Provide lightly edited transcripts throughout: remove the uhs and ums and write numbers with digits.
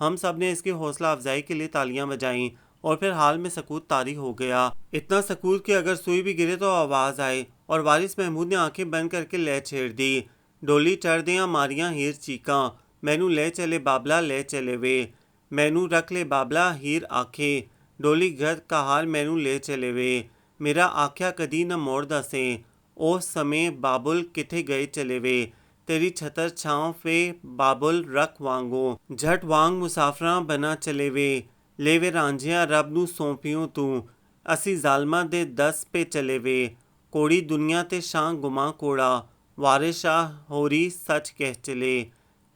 ہم سب نے اس کی حوصلہ افزائی کے لیے تالیاں بجائیں اور پھر حال میں سکوت طاری ہو گیا۔ اتنا سکوت کہ اگر سوئی بھی گرے تو آواز آئے، اور وارث محمود نے آنکھیں بند کر کے لے چھیڑ دی۔ ڈولی چڑھ دیاں ماریاں ہیر چیکاں، مینوں لے چلے بابلا لے چلے وے، مینوں رکھ لے بابلا ہیر آکھے، ڈولی گھر کا حال مینوں لے چلے وے، میرا آکھیا کدی نہ موڑ دسیں، او سمیں بابل کتھے گئے چلے وے، تیری چھتر چھاؤں وے بابل رکھ وانگوں، جھٹ وانگ مسافراں بنا چلے وے، لے وے رانجھیاں رب نوں سونپیوں تو، اسی ظالماں دے دس پہ چلے وے، کوڑی دنیا تے شاں گماں کوڑا، وارث شاہ ہوری سچ کہہ چلے۔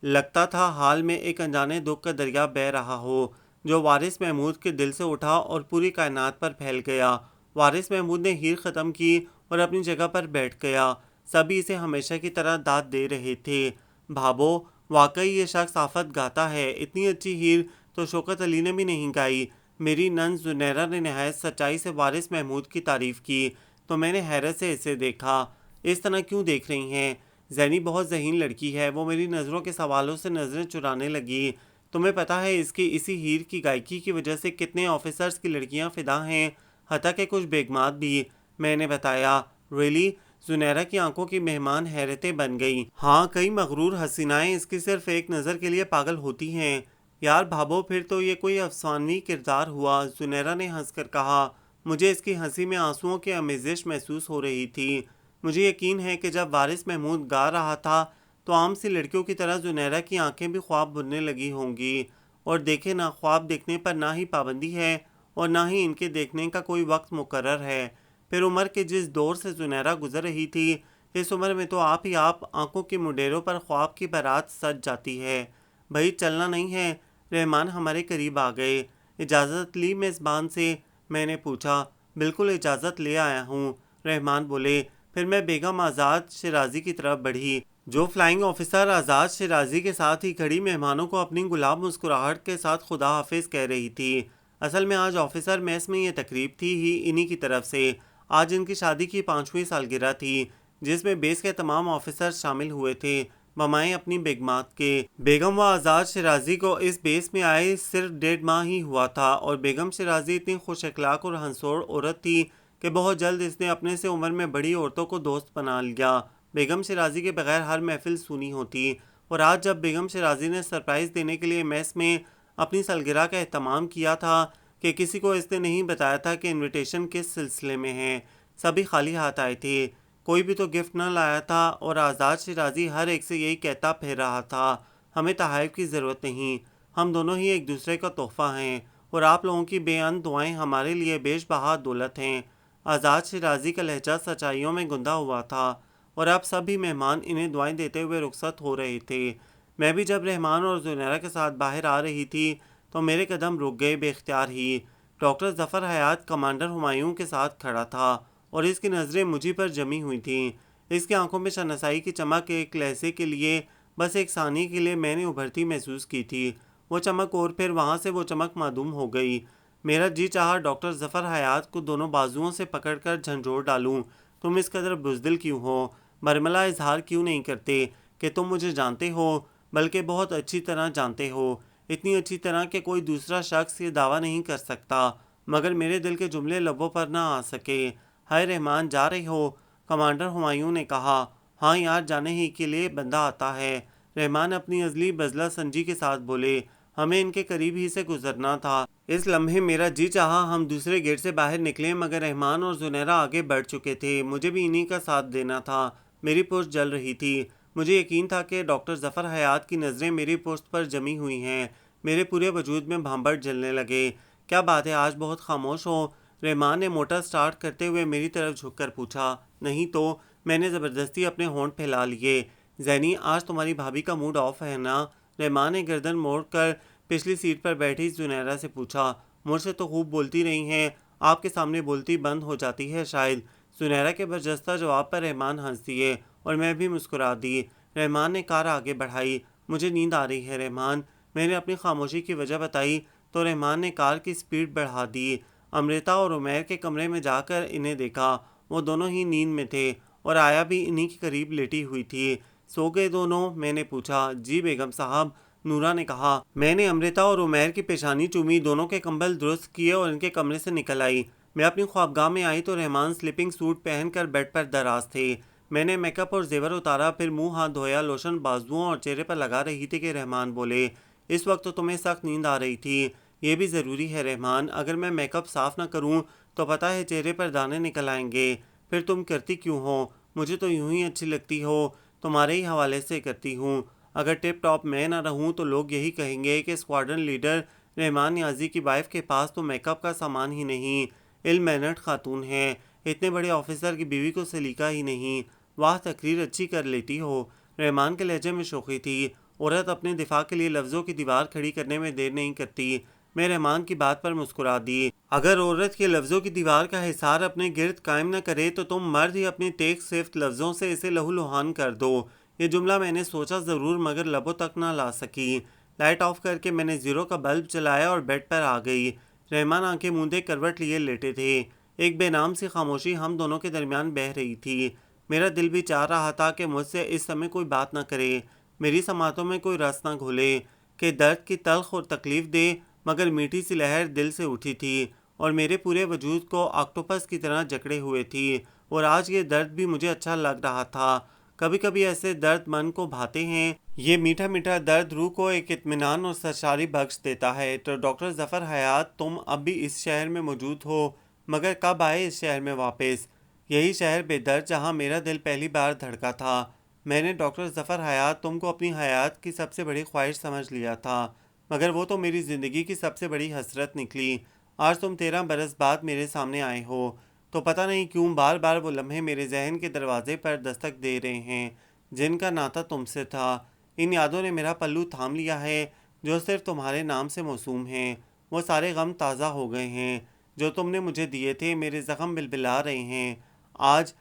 لگتا تھا حال میں ایک انجانے دکھ کا دریا بہہ رہا ہو جو وارث محمود کے دل سے اٹھا اور پوری کائنات پر پھیل گیا۔ وارث محمود نے ہیر ختم کی اور اپنی جگہ پر بیٹھ گیا۔ سبھی اسے ہمیشہ کی طرح داد دے رہے تھے۔ بھابو، واقعی یہ شخص آفت گاتا ہے، اتنی اچھی ہیر تو شوکت علی نے بھی نہیں گائی۔ میری نند زنیرہ نے نہایت سچائی سے وارث محمود کی تعریف کی تو میں نے حیرت سے اسے دیکھا۔ اس طرح کیوں دیکھ رہی ہیں؟ زینی بہت ذہین لڑکی ہے، وہ میری نظروں کے سوالوں سے نظریں چرانے لگی۔ تمہیں پتہ ہے اس کی اسی ہیر کی گائیکی کی وجہ سے کتنے آفیسرز کی لڑکیاں فدا ہیں، حتیٰ کہ کچھ بیگمات بھی، میں نے بتایا۔ ریلی؟ زنیرہ کی آنکھوں کی مہمان حیرتیں بن گئی۔ ہاں، کئی مغرور حسینائیں اس کی صرف ایک نظر کے لیے پاگل ہوتی ہیں۔ یار بھابو، پھر تو یہ کوئی افسانوی کردار ہوا، زنیرہ نے ہنس کر کہا۔ مجھے اس کی ہنسی میں آنسوؤں کی آمیزش محسوس ہو رہی تھی۔ مجھے یقین ہے کہ جب وارث محمود گا رہا تھا تو عام سی لڑکیوں کی طرح زنیرہ کی آنکھیں بھی خواب بننے لگی ہوں گی۔ اور دیکھے نا، خواب دیکھنے پر نہ ہی پابندی ہے اور نہ ہی ان کے دیکھنے کا کوئی وقت مقرر ہے۔ پھر عمر کے جس دور سے زنیرہ گزر رہی تھی، اس عمر میں تو آپ ہی آپ آنکھوں کی منڈیروں پر خواب کی بارات سج جاتی ہے۔ بھائی چلنا نہیں ہے؟ رحمان ہمارے قریب آ گئے۔ اجازت لی میزبان سے؟ میں نے پوچھا۔ بالکل اجازت لے آیا ہوں، رحمان بولے۔ پھر میں بیگم آزاد شیرازی کی طرف بڑھی جو فلائنگ آفیسر آزاد شیرازی کے ساتھ ہی کھڑی مہمانوں کو اپنی گلاب مسکراہٹ کے ساتھ خدا حافظ کہہ رہی تھی۔ اصل میں آج آفیسر میس میں یہ تقریب تھی ہی انہی کی طرف سے۔ آج ان کی شادی کی 5ویں سالگرہ تھی جس میں بیس کے تمام آفیسر شامل ہوئے تھے بمائے اپنی بیگمات کے۔ بیگم و آزاد شیرازی کو اس بیس میں آئے صرف 1.5 ماہ ہی ہوا تھا اور بیگم شیرازی اتنی خوش اخلاق اور ہنسوڑ عورت تھی کہ بہت جلد اس نے اپنے سے عمر میں بڑی عورتوں کو دوست بنا لیا۔ بیگم شیرازی کے بغیر ہر محفل سونی ہوتی، اور آج جب بیگم شیرازی نے سرپرائز دینے کے لیے میس میں اپنی سالگرہ کا اہتمام کیا تھا کہ کسی کو اس نے نہیں بتایا تھا کہ انویٹیشن کس سلسلے میں ہے۔ سبھی خالی ہاتھ آئے تھے، کوئی بھی تو گفٹ نہ لایا تھا، اور آزاد شیرازی ہر ایک سے یہی کہتا پھر رہا تھا، ہمیں تحائف کی ضرورت نہیں، ہم دونوں ہی ایک دوسرے کا تحفہ ہیں، اور آپ لوگوں کی بے اند دعائیں ہمارے لیے بیش بہا دولت ہیں۔ آزاد شیرازی کا لہجہ سچائیوں میں گندا ہوا تھا، اور اب سبھی مہمان انہیں دعائیں دیتے ہوئے رخصت ہو رہے تھے۔ میں بھی جب رحمان اور زنیرہ کے ساتھ باہر آ رہی تھی تو میرے قدم رک گئے بے اختیار ہی۔ ڈاکٹر ظفر حیات کمانڈر ہمایوں کے ساتھ کھڑا تھا اور اس کی نظریں مجھی پر جمی ہوئی تھیں۔ اس کی آنکھوں میں شناسائی کی چمک ایک لہجے کے لیے، بس ایک ثانیے کے لیے میں نے ابھرتی محسوس کی تھی، وہ چمک، اور پھر وہاں سے وہ چمک معدوم ہو گئی۔ میرا جی چاہا ڈاکٹر ظفر حیات کو دونوں بازوؤں سے پکڑ کر جھنجھوڑ ڈالوں۔ تم اس قدر بزدل کیوں ہو؟ برملا اظہار کیوں نہیں کرتے کہ تم مجھے جانتے ہو، بلکہ بہت اچھی طرح جانتے ہو، اتنی اچھی طرح کہ کوئی دوسرا شخص یہ دعویٰ نہیں کر سکتا، مگر میرے دل کے جملے لبوں پر نہ آ سکے۔ ہائے رحمان، جا رہے ہو؟ کمانڈر ہمایوں نے کہا۔ ہاں یار، جانے ہی کے لیے بندہ آتا ہے، رحمان اپنی ازلی بزلہ سنجی کے ساتھ بولے۔ ہمیں ان کے قریب ہی سے گزرنا تھا۔ اس لمحے میرا جی چاہا ہم دوسرے گیٹ سے باہر نکلیں، مگر رحمان اور زنیرہ آگے بڑھ چکے تھے، مجھے بھی انہی کا ساتھ دینا تھا۔ میری پشت جل رہی تھی، مجھے یقین تھا کہ ڈاکٹر ظفر حیات کی نظریں میری پشت پر جمی ہوئی ہیں۔ میرے پورے وجود میں بھانبٹ جلنے لگے۔ کیا بات ہے، آج بہت خاموش ہو؟ رحمان نے موٹر سٹارٹ کرتے ہوئے میری طرف جھک کر پوچھا۔ نہیں تو، میں نے زبردستی اپنے ہونٹ پھیلا لیے۔ زینی، آج تمہاری بھابھی کا موڈ آف ہے نا؟ رحمان نے گردن موڑ کر پچھلی سیٹ پر بیٹھی زنیرہ سے پوچھا۔ مجھ سے تو خوب بولتی رہی ہیں، آپ کے سامنے بولتی بند ہو جاتی ہے شاید۔ زنیرہ کے برجستہ جواب پر رحمان ہنس دیے اور میں بھی مسکرا دی۔ رحمان نے کار آگے بڑھائی۔ مجھے نیند آ رہی ہے رحمان، میں نے اپنی خاموشی کی وجہ بتائی تو رحمان نے کار کی سپیڈ بڑھا دی۔ امرتا اور عمیر کے کمرے میں جا کر انہیں دیکھا، وہ دونوں ہی نیند میں تھے اور آیا بھی انہی کے قریب لیٹی ہوئی تھی۔ سو گئے دونوں؟ میں نے پوچھا۔ جی بیگم صاحب، نورا نے کہا۔ میں نے امرتا اور عمیر کی پیشانی چومی، دونوں کے کمبل درست کیے اور ان کے کمرے سے نکل آئی۔ میں اپنی خوابگاہ میں آئی تو رحمان سلیپنگ سوٹ پہن کر بیڈ پر دراز تھے۔ میں نے میک اپ اور زیور اتارا، پھر منہ ہاتھ دھویا۔ لوشن بازوؤں اور چہرے پر لگا رہی تھی کہ رحمان بولے، اس وقت تو تمہیں سخت نیند آ رہی تھی، یہ بھی ضروری ہے رحمان، اگر میں میک اپ صاف نہ کروں تو پتہ ہے چہرے پر دانے نکل آئیں گے، پھر تم کرتی کیوں ہو؟ مجھے تو یوں ہی اچھی لگتی ہو، تمہارے ہی حوالے سے کرتی ہوں۔ اگر ٹپ ٹاپ میں نہ رہوں تو لوگ یہی کہیں گے کہ اسکواڈرن لیڈر رحمان نیازی کی وائف کے پاس تو میک اپ کا سامان ہی نہیں، علم مینرڈ خاتون ہے، اتنے بڑے آفیسر کی بیوی کو سلیقہ ہی نہیں، واہ تقریر اچھی کر لیتی ہو۔ رحمان کے لہجے میں شوخی تھی۔ عورت اپنے دفاع کے لیے لفظوں کی دیوار کھڑی کرنے میں دیر نہیں کرتی۔ میں رحمان کی بات پر مسکرا دی۔ اگر عورت کے لفظوں کی دیوار کا حصار اپنے گرد قائم نہ کرے تو تم مرد ہی اپنی تیز صفت لفظوں سے اسے لہو لہان کر دو۔ یہ جملہ میں نے سوچا ضرور مگر لبوں تک نہ لا سکی۔ لائٹ آف کر کے میں نے زیرو کا بلب چلایا اور بیڈ پر آ گئی۔ رحمان آنکھیں موندے کروٹ لیے لیٹے تھے۔ ایک بے نام سی خاموشی ہم دونوں کے درمیان بہہ رہی تھی۔ میرا دل بھی چاہ رہا تھا کہ مجھ سے اس سمے کوئی بات نہ کرے، میری سماعتوں میں کوئی رس نہ گھولے، کہ درد کی تلخ اور تکلیف دے، مگر میٹھی سی لہر دل سے اٹھی تھی اور میرے پورے وجود کو آکٹوپس کی طرح جکڑے ہوئے تھی، اور آج یہ درد بھی مجھے اچھا لگ رہا تھا۔ کبھی کبھی ایسے درد من کو بھاتے ہیں، یہ میٹھا میٹھا درد روح کو ایک اطمینان اور سرشاری بخش دیتا ہے۔ تو ڈاکٹر ظفر حیات، تم اب بھی اس شہر میں موجود ہو، مگر کب آئے اس شہر میں واپس؟ یہی شہر بے درد جہاں میرا دل پہلی بار دھڑکا تھا۔ میں نے ڈاکٹر ظفر حیات تم کو اپنی حیات کی سب سے بڑی خواہش سمجھ لیا تھا، مگر وہ تو میری زندگی کی سب سے بڑی حسرت نکلی۔ آج تم 13 برس بعد میرے سامنے آئے ہو تو پتہ نہیں کیوں بار بار وہ لمحے میرے ذہن کے دروازے پر دستک دے رہے ہیں جن کا ناطہ تم سے تھا۔ ان یادوں نے میرا پلو تھام لیا ہے جو صرف تمہارے نام سے موسوم ہیں۔ وہ سارے غم تازہ ہو گئے ہیں جو تم نے مجھے دیے تھے، میرے زخم بلبلا رہے ہیں۔ آج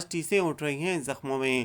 ٹیسیں اٹھ رہی ہیں زخموں میں۔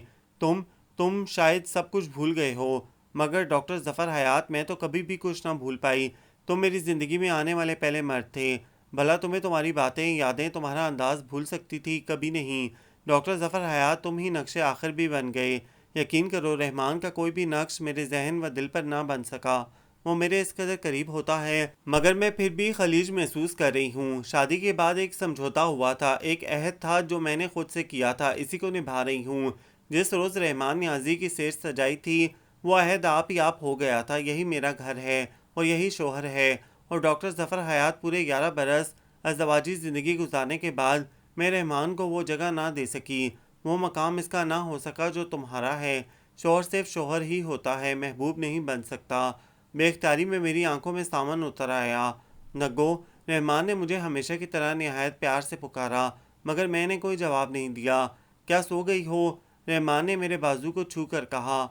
تم شاید سب کچھ بھول گئے ہو، مگر ڈاکٹر ظفر حیات میں تو کبھی بھی کچھ نہ بھول پائی۔ تم میری زندگی میں آنے والے پہلے مرد تھے۔ بھلا تمہیں تمہاری باتیں، یادیں، تمہارا انداز بھول سکتی تھی؟ کبھی نہیں۔ ڈاکٹر ظفر حیات، تم ہی نقش آخر بھی بن گئے۔ یقین کرو رحمان کا کوئی بھی نقش میرے ذہن و دل پر نہ بن سکا۔ وہ میرے اس قدر قریب ہوتا ہے مگر میں پھر بھی خلیج محسوس کر رہی ہوں۔ شادی کے بعد ایک سمجھوتا ہوا تھا، ایک عہد تھا جو میں نے خود سے کیا تھا، اسی کو نبھا رہی ہوں۔ جس روز رحمان نیازی کی سیج سجائی تھی وہ عہد آپ ہی آپ ہو گیا تھا۔ یہی میرا گھر ہے اور یہی شوہر ہے۔ اور ڈاکٹر ظفر حیات، پورے 11 برس ازدواجی زندگی گزارنے کے بعد میں رحمان کو وہ جگہ نہ دے سکی، وہ مقام اس کا نہ ہو سکا جو تمہارا ہے۔ شوہر صرف شوہر ہی ہوتا ہے، محبوب نہیں بن سکتا۔ بے اختیاری میں میری آنکھوں میں سامن اتر آیا۔ نگو، رحمان نے مجھے ہمیشہ کی طرح نہایت پیار سے پکارا مگر میں نے کوئی جواب نہیں دیا۔ کیا سو گئی ہو؟ رحمان نے میرے بازو کو چھو کر کہا۔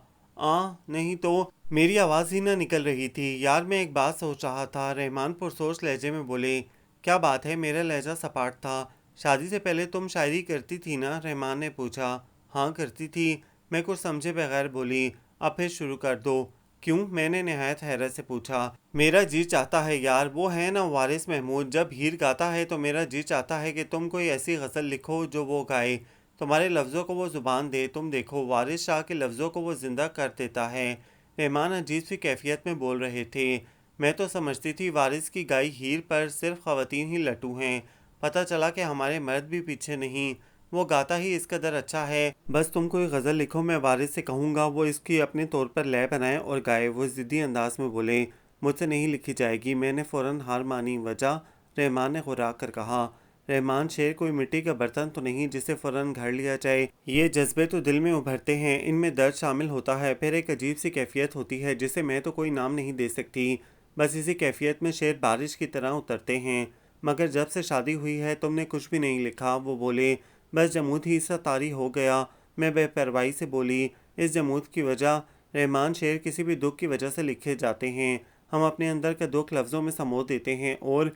نہیں تو۔ میری آواز ہی نہ نکل رہی تھی۔ یار میں ایک بات سوچ رہا تھا، رحمان پرسوچ لہجے میں بولے۔ کیا بات ہے؟ میرا لہجہ سپاٹ تھا۔ شادی سے پہلے تم شاعری کرتی تھی نا؟ رحمان نے پوچھا۔ ہاں کرتی تھی، میں کچھ سمجھے بغیر بولی۔ اب پھر شروع کر دو۔ کیوں؟ میں نے نہایت حیرت سے پوچھا۔ میرا جی چاہتا ہے یار، وہ ہے نا وارث محمود، جب ہیر گاتا ہے تو میرا جی چاہتا ہے کہ تم کوئی ایسی غزل لکھو جو وہ گائے، تمہارے لفظوں کو وہ زبان دے۔ تم دیکھو وارث شاہ کے لفظوں کو وہ زندہ کر دیتا ہے۔ رحمان عجیب سی کیفیت میں بول رہے تھے۔ میں تو سمجھتی تھی وارث کی گائی ہیر پر صرف خواتین ہی لٹو ہیں، پتہ چلا کہ ہمارے مرد بھی پیچھے نہیں، وہ گاتا ہی اس قدر اچھا ہے۔ بس تم کوئی غزل لکھو، میں وارث سے کہوں گا وہ اس کی اپنے طور پر لے بنائے اور گائے۔ وہ ضدی انداز میں بولے۔ مجھ سے نہیں لکھی جائے گی۔ میں نے فوراً ہار مانی۔ وجہ؟ رحمان نے غرا کر کہا۔ رحمان، شعر کوئی مٹی کا برتن تو نہیں جسے فوراً گھڑ لیا جائے۔ یہ جذبے تو دل میں ابھرتے ہیں، ان میں درد شامل ہوتا ہے، پھر ایک عجیب سی کیفیت ہوتی ہے جسے میں تو کوئی نام نہیں دے سکتی۔ بس اسی کیفیت میں شعر بارش کی طرح اترتے ہیں۔ مگر جب سے شادی ہوئی ہے تم نے کچھ بھی نہیں لکھا۔ وہ بولے۔ بس جمود ہی سا طاری ہو گیا۔ میں بے پرواہی سے بولی۔ اس جمود کی وجہ؟ رحمان، شعر کسی بھی دکھ کی وجہ سے لکھے جاتے ہیں، ہم اپنے اندر کا دکھ لفظوں میں سمو دیتے ہیں۔ اور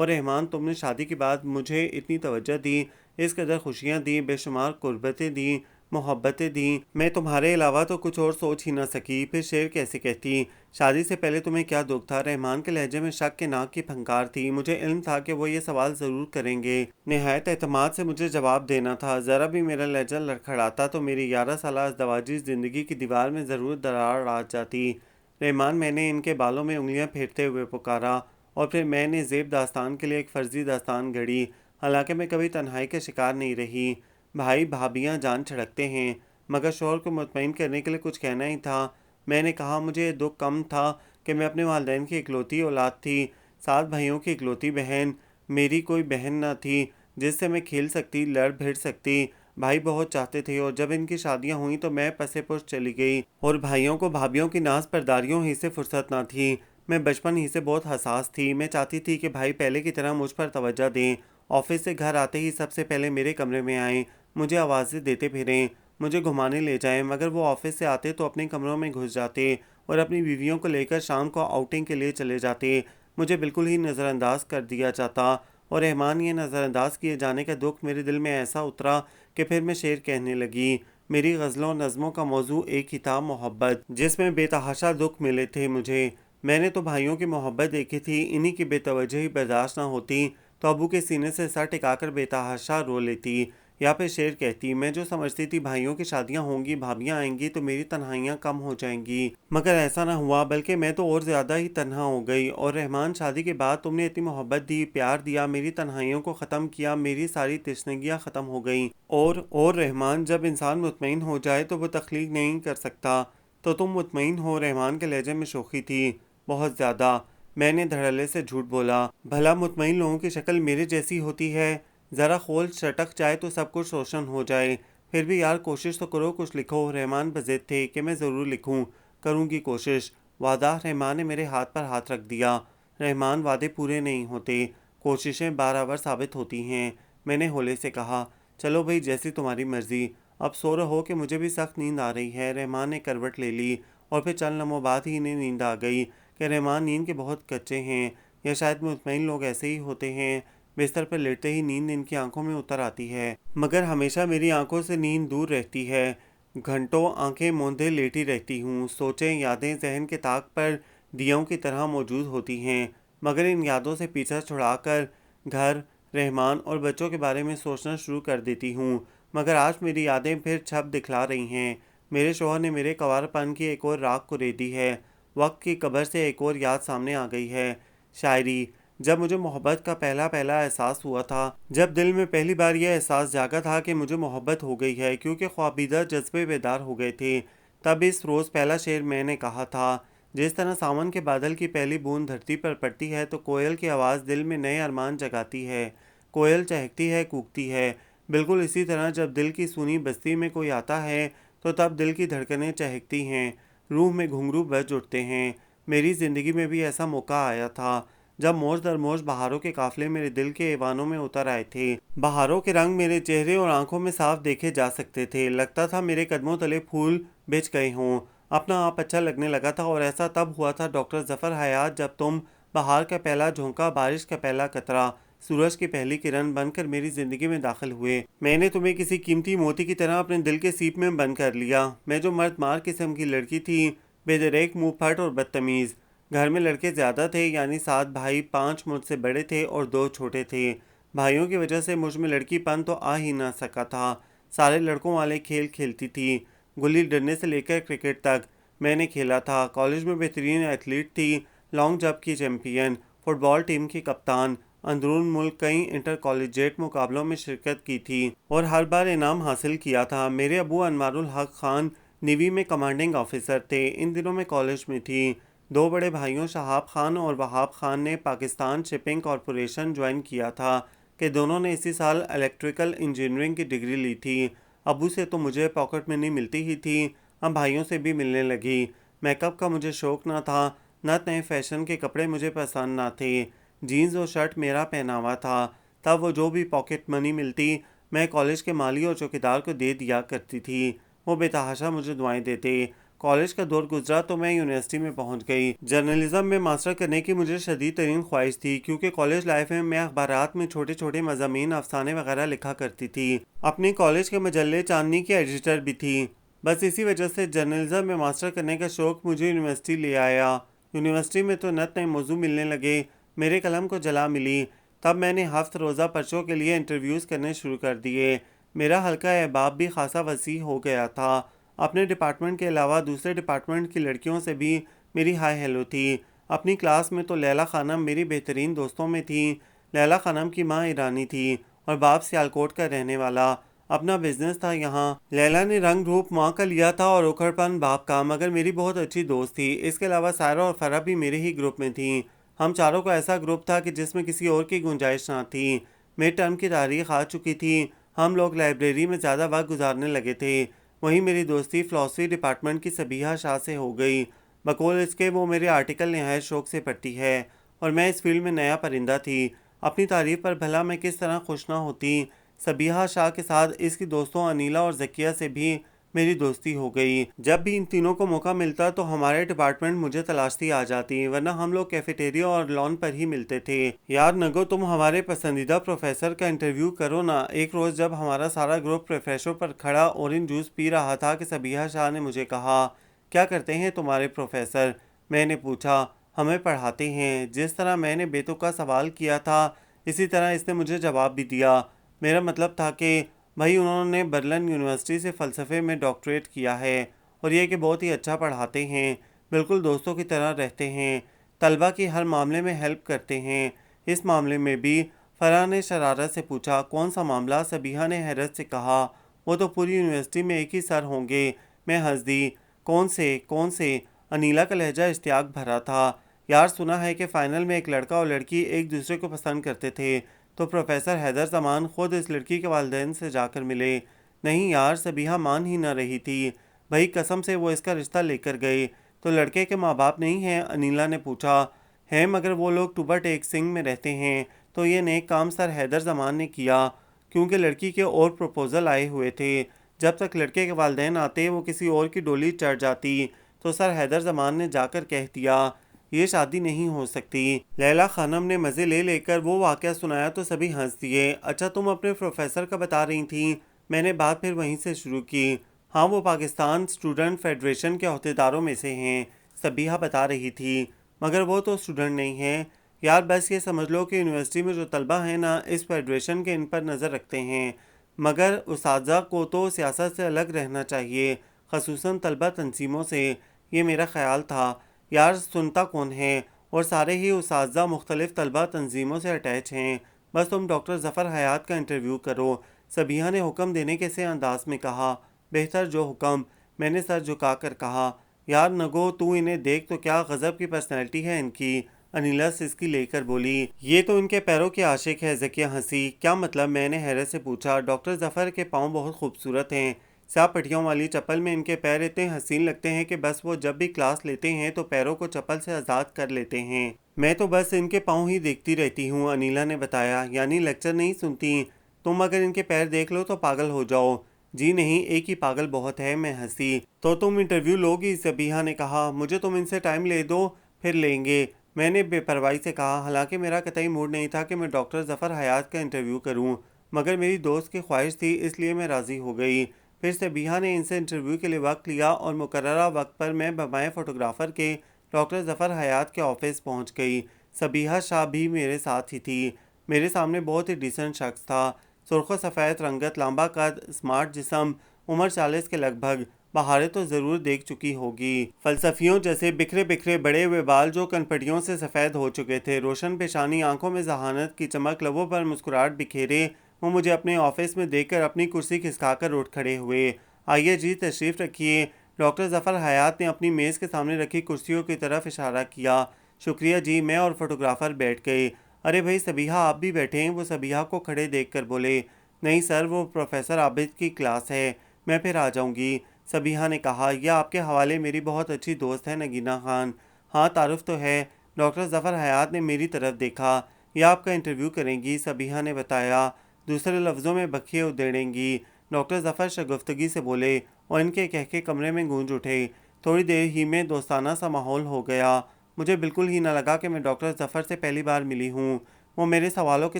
رحمان، تم نے شادی کے بعد مجھے اتنی توجہ دی، اس قدر خوشیاں دیں، بے شمار قربتیں دیں، محبتیں دیں، میں تمہارے علاوہ تو کچھ اور سوچ ہی نہ سکی، پھر شعر کیسے کہتی؟ شادی سے پہلے تمہیں کیا دکھ تھا؟ رحمان کے لہجے میں شک کے ناک کی پھنکار تھی۔ مجھے علم تھا کہ وہ یہ سوال ضرور کریں گے، نہایت اعتماد سے مجھے جواب دینا تھا۔ ذرا بھی میرا لہجہ لڑکھڑاتا تو میری 11 سالہ ازدواجی زندگی کی دیوار میں ضرور دراڑ آ جاتی۔ رحمان، میں نے ان کے بالوں میں انگلیاں پھیرتے ہوئے پکارا، اور پھر میں نے زیب داستان کے لیے ایک فرضی داستان گھڑی، حالانکہ میں کبھی تنہائی کا شکار نہیں رہی۔ بھائی بھابھیاں جان چھڑکتے ہیں، مگر شوہر کو مطمئن کرنے کے لیے کچھ کہنا ہی تھا۔ میں نے کہا مجھے یہ دکھ کم تھا کہ میں اپنے والدین کی اکلوتی اولاد تھی، 7 بھائیوں کی اکلوتی بہن۔ میری کوئی بہن نہ تھی جس سے میں کھیل سکتی، لڑ بھڑ سکتی۔ بھائی بہت چاہتے تھے، اور جب ان کی شادیاں ہوئیں تو میں پسے پشت چلی گئی، اور بھائیوں کو بھابھیوں کی ناز پرداریوں ہی سے فرصت نہ تھی۔ میں بچپن ہی سے بہت حساس تھی، میں چاہتی تھی کہ بھائی پہلے کی طرح مجھ پر توجہ دیں، آفس سے گھر آتے ہی سب سے پہلے میرے کمرے میں آئیں، مجھے آوازیں دیتے پھریں، مجھے گھمانے لے جائیں، مگر وہ آفس سے آتے تو اپنے کمروں میں گھس جاتے اور اپنی بیویوں کو لے کر شام کو آؤٹنگ کے لیے چلے جاتے۔ مجھے بالکل ہی نظر انداز کر دیا جاتا، اور رحمان، یہ نظر انداز کیے جانے کا دکھ میرے دل میں ایسا اترا کہ پھر میں شعر کہنے لگی۔ میری غزلوں نظموں کا موضوع ایک ہی تھا، محبت، جس میں بے تحاشا دکھ ملے تھے مجھے۔ میں نے تو بھائیوں کی محبت دیکھی تھی، انہی کی بے توجہی برداشت نہ ہوتی تو ابو کے سینے سے سر ٹکا کر بے تحاشا رو لیتی، یا پھر شعر کہتی۔ میں جو سمجھتی تھی بھائیوں کی شادیاں ہوں گی، بھابیاں آئیں گی تو میری تنہائیاں کم ہو جائیں گی، مگر ایسا نہ ہوا، بلکہ میں تو اور زیادہ ہی تنہا ہو گئی۔ اور رحمان، شادی کے بعد تم نے اتنی محبت دی، پیار دیا، میری تنہائیوں کو ختم کیا، میری ساری تشنگیاں ختم ہو گئیں۔ اور رحمان، جب انسان مطمئن ہو جائے تو وہ تخلیق نہیں کر سکتا۔ تو تم مطمئن ہو؟ رحمان کے لہجے میں شوخی تھی، بہت زیادہ۔ میں نے دھڑلے سے جھوٹ بولا، بھلا مطمئن لوگوں کی شکل میرے جیسی ہوتی ہے؟ ذرا خول چٹک جائے تو سب کچھ روشن ہو جائے۔ پھر بھی یار کوشش تو کرو، کچھ لکھو۔ رحمان بضد تھے کہ میں ضرور لکھوں، کروں گی کوشش، وعدہ۔ رحمان نے میرے ہاتھ پر ہاتھ رکھ دیا۔ رحمان، وعدے پورے نہیں ہوتے، کوششیں بارآور ثابت ہوتی ہیں۔ میں نے ہولے سے کہا، چلو بھائی، جیسی تمہاری مرضی، اب سو رہو کہ مجھے بھی سخت نیند آ رہی ہے۔ رحمان نے کروٹ لے لی، اور پھر چند لمحوں بعد ہی انہیں نیند آ گئی کہ رحمان نیند کے بہت کچے ہیں، یا شاید مطمئن لوگ ایسے ہی ہوتے ہیں، بستر پر لیٹتے ہی نیند ان کی آنکھوں میں اتر آتی ہے، مگر ہمیشہ میری آنکھوں سے نیند دور رہتی ہے۔ گھنٹوں آنکھیں موندے لیٹی رہتی ہوں، سوچیں، یادیں ذہن کے طاق پر دیوں کی طرح موجود ہوتی ہیں، مگر ان یادوں سے پیچھا چھڑا کر گھر، رحمان اور بچوں کے بارے میں سوچنا شروع کر دیتی ہوں۔ مگر آج میری یادیں پھر چھپ دکھلا رہی ہیں۔ میرے شوہر نے میرے کنوار پن کی ایک اور راکھ کریدی ہے، وقت کی قبر سے ایک اور یاد سامنے آ گئی ہے۔ شاعری، جب مجھے محبت کا پہلا احساس ہوا تھا، جب دل میں پہلی بار یہ احساس جاگا تھا کہ مجھے محبت ہو گئی ہے، کیونکہ خوابیدہ جذبے بیدار ہو گئے تھے، تب اس روز پہلا شعر میں نے کہا تھا۔ جس طرح ساون کے بادل کی پہلی بوند دھرتی پر پڑتی ہے تو کوئل کی آواز دل میں نئے ارمان جگاتی ہے، کوئل چہکتی ہے، کوکتی ہے، بالکل اسی طرح جب دل کی سونی بستی میں کوئی آتا ہے تو تب دل کی دھڑکنیں چہکتی ہیں، روح میں گھنگرو بج اٹھتے ہیں۔ میری زندگی میں بھی ایسا موقع آیا تھا جب موج در موج بہاروں کے قافلے میرے دل کے ایوانوں میں اتر آئے تھے۔ بہاروں کے رنگ میرے چہرے اور آنکھوں میں صاف دیکھے جا سکتے تھے، لگتا تھا میرے قدموں تلے پھول بچھ گئے ہوں، اپنا آپ اچھا لگنے لگا تھا۔ اور ایسا تب ہوا تھا ڈاکٹر ظفر حیات، جب تم، بہار کا پہلا جھونکا، بارش کا پہلا قطرہ، سورج کی پہلی کرن بن کر میری زندگی میں داخل ہوئے۔ میں نے تمہیں کسی قیمتی موتی کی طرح اپنے دل کے سیپ میں بند کر لیا۔ میں جو مرد مار قسم کی لڑکی تھی، بے دریغ، منہ پھٹ اور بدتمیز۔ گھر میں لڑکے زیادہ تھے، یعنی 7 بھائی، 5 مجھ سے بڑے تھے اور 2 چھوٹے تھے۔ بھائیوں کی وجہ سے مجھ میں لڑکی پن تو آ ہی نہ سکا تھا۔ سارے لڑکوں والے کھیل کھیلتی تھی، گلی ڈنڈے سے لے کر کرکٹ تک میں نے کھیلا تھا۔ کالج میں بہترین ایتھلیٹ تھی، لانگ جمپ کی چیمپئن، فٹ بال ٹیم کی کپتان، اندرون ملک کئی انٹر کالجیٹ مقابلوں میں شرکت کی تھی اور ہر بار انعام حاصل کیا تھا۔ میرے ابو انوار الحق خان نیوی میں کمانڈنگ آفیسر تھے، ان دنوں میں کالج میں تھی۔ 2 بڑے بھائیوں شہاب خان اور وہاب خان نے پاکستان شپنگ کارپوریشن جوائن کیا تھا کہ دونوں نے اسی سال الیکٹریکل انجینئرنگ کی ڈگری لی تھی۔ ابو سے تو مجھے پاکٹ منی ملتی ہی تھی، اب بھائیوں سے بھی ملنے لگی۔ میک اپ کا مجھے شوق نہ تھا، نت نئے فیشن کے کپڑے مجھے پسند نہ تھے، جینز اور شرٹ میرا پہناوا تھا۔ تب وہ جو بھی پاکٹ منی ملتی میں کالج کے مالی اور چوکیدار کو دے دیا کرتی تھی، وہ بے تحاشا مجھے دعائیں دیتے۔ کالج کا دور گزرا تو میں یونیورسٹی میں پہنچ گئی۔ جرنلزم میں ماسٹر کرنے کی مجھے شدید ترین خواہش تھی، کیونکہ کالج لائف میں اخبارات میں چھوٹے چھوٹے مضامین، افسانے وغیرہ لکھا کرتی تھی، اپنی کالج کے مجلے چاندنی کی ایڈیٹر بھی تھی۔ بس اسی وجہ سے جرنلزم میں ماسٹر کرنے کا شوق مجھے یونیورسٹی لے آیا۔ یونیورسٹی میں تو نت نئے موضوع ملنے لگے، میرے قلم کو جلا ملی۔ تب میں نے ہفت روزہ پرچوں کے لیے انٹرویوز کرنے شروع کر دیے۔ میرا حلقہ احباب بھی خاصا وسیع ہو گیا تھا، اپنے ڈپارٹمنٹ کے علاوہ دوسرے ڈپارٹمنٹ کی لڑکیوں سے بھی میری ہائی ہیلو تھی۔ اپنی کلاس میں تو لیلا خانم میری بہترین دوستوں میں تھیں۔ لیلا خانم کی ماں ایرانی تھی اور باپ سیالکوٹ کا رہنے والا، اپنا بزنس تھا یہاں۔ لیلا نے رنگ روپ ماں کا لیا تھا اور اکھڑ پن باپ کا، مگر میری بہت اچھی دوست تھی۔ اس کے علاوہ سائرہ اور فرح بھی میرے ہی گروپ میں تھیں۔ ہم چاروں کا ایسا گروپ تھا کہ جس میں کسی اور کی گنجائش نہ تھی۔ مڈ ٹرم کی تاریخ آ چکی تھی، ہم لوگ لائبریری میں زیادہ وقت گزارنے لگے تھے۔ وہیں میری دوستی فلاسفی ڈپارٹمنٹ کی سبیحہ شاہ سے ہو گئی۔ بقول اس کے وہ میرے آرٹیکل نہایت شوق سے پڑھتی ہے اور میں اس فیلڈ میں نیا پرندہ تھی۔ اپنی تعریف پر بھلا میں کس طرح خوش نہ ہوتی۔ سبیحہ شاہ کے ساتھ اس کی دوستوں انیلا اور ذکیہ سے بھی میری دوستی ہو گئی۔ جب بھی ان تینوں کو موقع ملتا تو ہمارے ڈپارٹمنٹ مجھے تلاشتی آ جاتی، ورنہ ہم لوگ کیفیٹیریا اور لان پر ہی ملتے تھے۔ یار نگو، تم ہمارے پسندیدہ پروفیسر کا انٹرویو کرو نا۔ ایک روز جب ہمارا سارا گروپ ریفریشوں پر کھڑا اورنج جوس پی رہا تھا کہ سبیحہ شاہ نے مجھے کہا، کیا کرتے ہیں تمہارے پروفیسر؟ میں نے پوچھا، ہمیں پڑھاتے ہیں۔ جس طرح میں نے بیتو کا سوال کیا تھا اسی طرح اس نے مجھے جواب بھی دیا۔ میرا مطلب تھا کہ بھائی انہوں نے برلن یونیورسٹی سے فلسفے میں ڈاکٹریٹ کیا ہے اور یہ کہ بہت ہی اچھا پڑھاتے ہیں، بالکل دوستوں کی طرح رہتے ہیں، طلبہ کی ہر معاملے میں ہیلپ کرتے ہیں۔ اس معاملے میں بھی؟ فرح نے شرارت سے پوچھا۔ کون سا معاملہ؟ سبیحہ نے حیرت سے کہا۔ وہ تو پوری یونیورسٹی میں ایک ہی سر ہوں گے۔ میں ہنس دی۔ کون سے؟ انیلا کا لہجہ اشتیاق بھرا تھا۔ یار سنا ہے کہ فائنل میں ایک لڑکا اور لڑکی ایک دوسرے کو پسند کرتے تھے، تو پروفیسر حیدر زمان خود اس لڑکی کے والدین سے جا کر ملے۔ نہیں یار، سبیحہ مان ہی نہ رہی تھی۔ بھائی قسم سے وہ اس کا رشتہ لے کر گئے۔ تو لڑکے کے ماں باپ نہیں ہیں؟ انیلا نے پوچھا۔ ہیں، مگر وہ لوگ ٹوبا ٹیک سنگھ میں رہتے ہیں۔ تو یہ نیک کام سر حیدر زمان نے کیا، کیونکہ لڑکی کے اور پروپوزل آئے ہوئے تھے۔ جب تک لڑکے کے والدین آتے وہ کسی اور کی ڈولی چڑھ جاتی، تو سر حیدر زمان نے جا کر کہہ دیا یہ شادی نہیں ہو سکتی۔ لیلا خانم نے مزے لے کر وہ واقعہ سنایا تو سبھی ہنس دیے۔ اچھا تم اپنے پروفیسر کا بتا رہی تھیں؟ میں نے بات پھر وہیں سے شروع کی۔ ہاں، وہ پاکستان اسٹوڈنٹ فیڈریشن کے عہدیداروں میں سے ہیں، سبیحہ بتا رہی تھی۔ مگر وہ تو اسٹوڈنٹ نہیں ہیں۔ یار بس یہ سمجھ لو کہ یونیورسٹی میں جو طلبہ ہیں نا، اس فیڈریشن کے ان پر نظر رکھتے ہیں، مگر اساتذہ کو تو سیاست سے الگ رہنا چاہیے، خصوصاً طلبہ تنظیموں سے۔ یہ میرا خیال تھا۔ یار سنتا کون ہے؟ اور سارے ہی اساتذہ مختلف طلبہ تنظیموں سے اٹیچ ہیں۔ بس تم ڈاکٹر ظفر حیات کا انٹرویو کرو، سبیحہ نے حکم دینے کے سے انداز میں کہا۔ بہتر جو حکم، میں نے سر جھکا کر کہا۔ یار نگو، تو انہیں دیکھ تو کیا غضب کی پرسنالٹی ہے ان کی، انیلا سسکی لے کر بولی۔ یہ تو ان کے پیروں کے عاشق ہے، ذکیہ ہنسی۔ کیا مطلب؟ میں نے حیرت سے پوچھا۔ ڈاکٹر ظفر کے پاؤں بہت خوبصورت ہیں، سیاہ پٹیوں والی چپل میں ان کے پیر اتنے حسین لگتے ہیں کہ بس وہ جب بھی کلاس لیتے ہیں تو پیروں کو چپل سے آزاد کر لیتے ہیں۔ میں تو بس ان کے پاؤں ہی دیکھتی رہتی ہوں، انیلا نے بتایا۔ یعنی لیکچر نہیں سنتی؟ تم اگر ان کے پیر دیکھ لو تو پاگل ہو جاؤ۔ جی نہیں، ایک ہی پاگل بہت ہے، میں ہنسی۔ تو تم انٹرویو لو گی؟ سبیحہ نے کہا۔ مجھے تم ان سے ٹائم لے دو، پھر لیں گے، میں نے بے پرواہی سے کہا۔ حالانکہ میرا قطعی موڈ نہیں تھا کہ میں ڈاکٹر ظفر حیات کا انٹرویو کروں، مگر میری دوست کی خواہش تھی، اس لیے میں راضی ہو گئی۔ پھر سبیحہ نے ان سے انٹرویو کے لیے وقت لیا اور مقررہ وقت پر میں بمائے فوٹوگرافر کے ڈاکٹر ظفر حیات کے آفس پہنچ گئی۔ سبیحہ شاہ بھی میرے ساتھ ہی تھی۔ میرے سامنے بہت ہی ڈیسنٹ شخص تھا، سرخ و سفید رنگت، لمبا قد، اسمارٹ جسم، عمر 40 کے لگ بھگ، بہاریں تو ضرور دیکھ چکی ہوگی۔ فلسفیوں جیسے بکھرے بڑے ہوئے بال جو کنپٹیوں سے سفید ہو چکے تھے، روشن پیشانی، آنکھوں میں ذہانت کی چمک، لبوں پر مسکراہٹ بکھیرے، وہ مجھے اپنے آفس میں دیکھ کر اپنی کرسی کھسکا کر اٹھ کھڑے ہوئے۔ آئیے جی، تشریف رکھیے۔ ڈاکٹر ظفر حیات نے اپنی میز کے سامنے رکھی کرسیوں کی طرف اشارہ کیا۔ شکریہ جی، میں اور فوٹوگرافر بیٹھ گئے۔ ارے بھائی سبیحہ آپ بھی بیٹھیں، وہ سبیحہ کو کھڑے دیکھ کر بولے۔ نہیں سر، وہ پروفیسر عابد کی کلاس ہے، میں پھر آ جاؤں گی، سبیحہ نے کہا۔ یہ آپ کے حوالے میری بہت اچھی دوست ہے نگینہ خان۔ ہاں تعارف تو ہے۔ ڈاکٹر ظفر حیات نے میری طرف دیکھا۔ یہ آپ کا انٹرویو کریں گی، سبیحہ نے بتایا، دوسرے لفظوں میں بکھیے ادھیڑیں گی۔ ڈاکٹر ظفر شگفتگی سے بولے اور ان کے کہکے کمرے میں گونج اٹھے۔ تھوڑی دیر ہی میں دوستانہ سا ماحول ہو گیا۔ مجھے بالکل ہی نہ لگا کہ میں ڈاکٹر ظفر سے پہلی بار ملی ہوں۔ وہ میرے سوالوں کے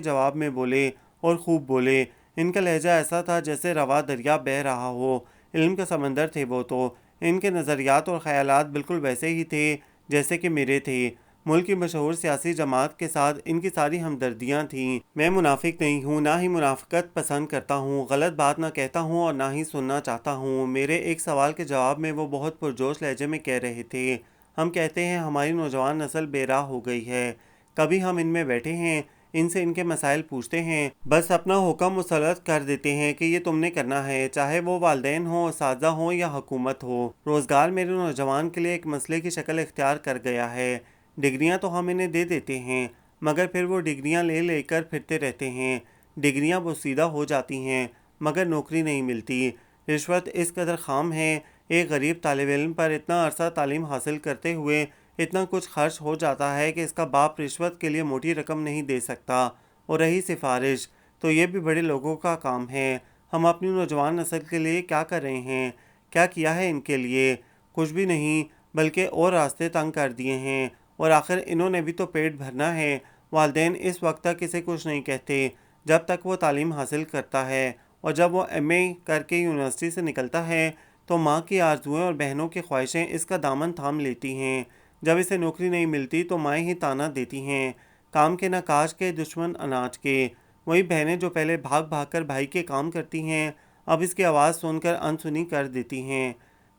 جواب میں بولے اور خوب بولے۔ ان کا لہجہ ایسا تھا جیسے رواں دریا بہہ رہا ہو، علم کا سمندر تھے وہ تو۔ ان کے نظریات اور خیالات بالکل ویسے ہی تھے جیسے کہ میرے تھے۔ ملک کی مشہور سیاسی جماعت کے ساتھ ان کی ساری ہمدردیاں تھیں۔ میں منافق نہیں ہوں، نہ ہی منافقت پسند کرتا ہوں، غلط بات نہ کہتا ہوں اور نہ ہی سننا چاہتا ہوں۔ میرے ایک سوال کے جواب میں وہ بہت پرجوش لہجے میں کہہ رہے تھے، ہم کہتے ہیں ہماری نوجوان نسل بے راہ ہو گئی ہے۔ کبھی ہم ان میں بیٹھے ہیں، ان سے ان کے مسائل پوچھتے ہیں، بس اپنا حکم مسلط کر دیتے ہیں کہ یہ تم نے کرنا ہے، چاہے وہ والدین ہوں، اساتذہ ہوں یا حکومت ہو۔ روزگار میرے نوجوان کے لیے ایک مسئلے کی شکل اختیار کر گیا ہے۔ ڈگریاں تو ہم انہیں دے دیتے ہیں، مگر پھر وہ ڈگریاں لے لے کر پھرتے رہتے ہیں۔ ڈگریاں بوسیدہ ہو جاتی ہیں مگر نوکری نہیں ملتی۔ رشوت اس قدر خام ہے، ایک غریب طالب علم پر اتنا عرصہ تعلیم حاصل کرتے ہوئے اتنا کچھ خرچ ہو جاتا ہے کہ اس کا باپ رشوت کے لیے موٹی رقم نہیں دے سکتا۔ اور رہی سفارش، تو یہ بھی بڑے لوگوں کا کام ہے۔ ہم اپنی نوجوان نسل کے لیے کیا کر رہے ہیں؟ کیا کیا ہے ان کے لیے؟ کچھ بھی نہیں، بلکہ اور راستے تنگ کر دیے ہیں۔ اور آخر انہوں نے بھی تو پیٹ بھرنا ہے۔ والدین اس وقت تک اسے کچھ نہیں کہتے جب تک وہ تعلیم حاصل کرتا ہے، اور جب وہ ایم اے کر کے یونیورسٹی سے نکلتا ہے تو ماں کی آرزوئیں اور بہنوں کی خواہشیں اس کا دامن تھام لیتی ہیں۔ جب اسے نوکری نہیں ملتی تو مائیں ہی طعنہ دیتی ہیں، کام کے نہ کاج کے، دشمن اناج کے۔ وہی بہنیں جو پہلے بھاگ بھاگ کر بھائی کے کام کرتی ہیں، اب اس کی آواز سن کر انسنی کر دیتی ہیں۔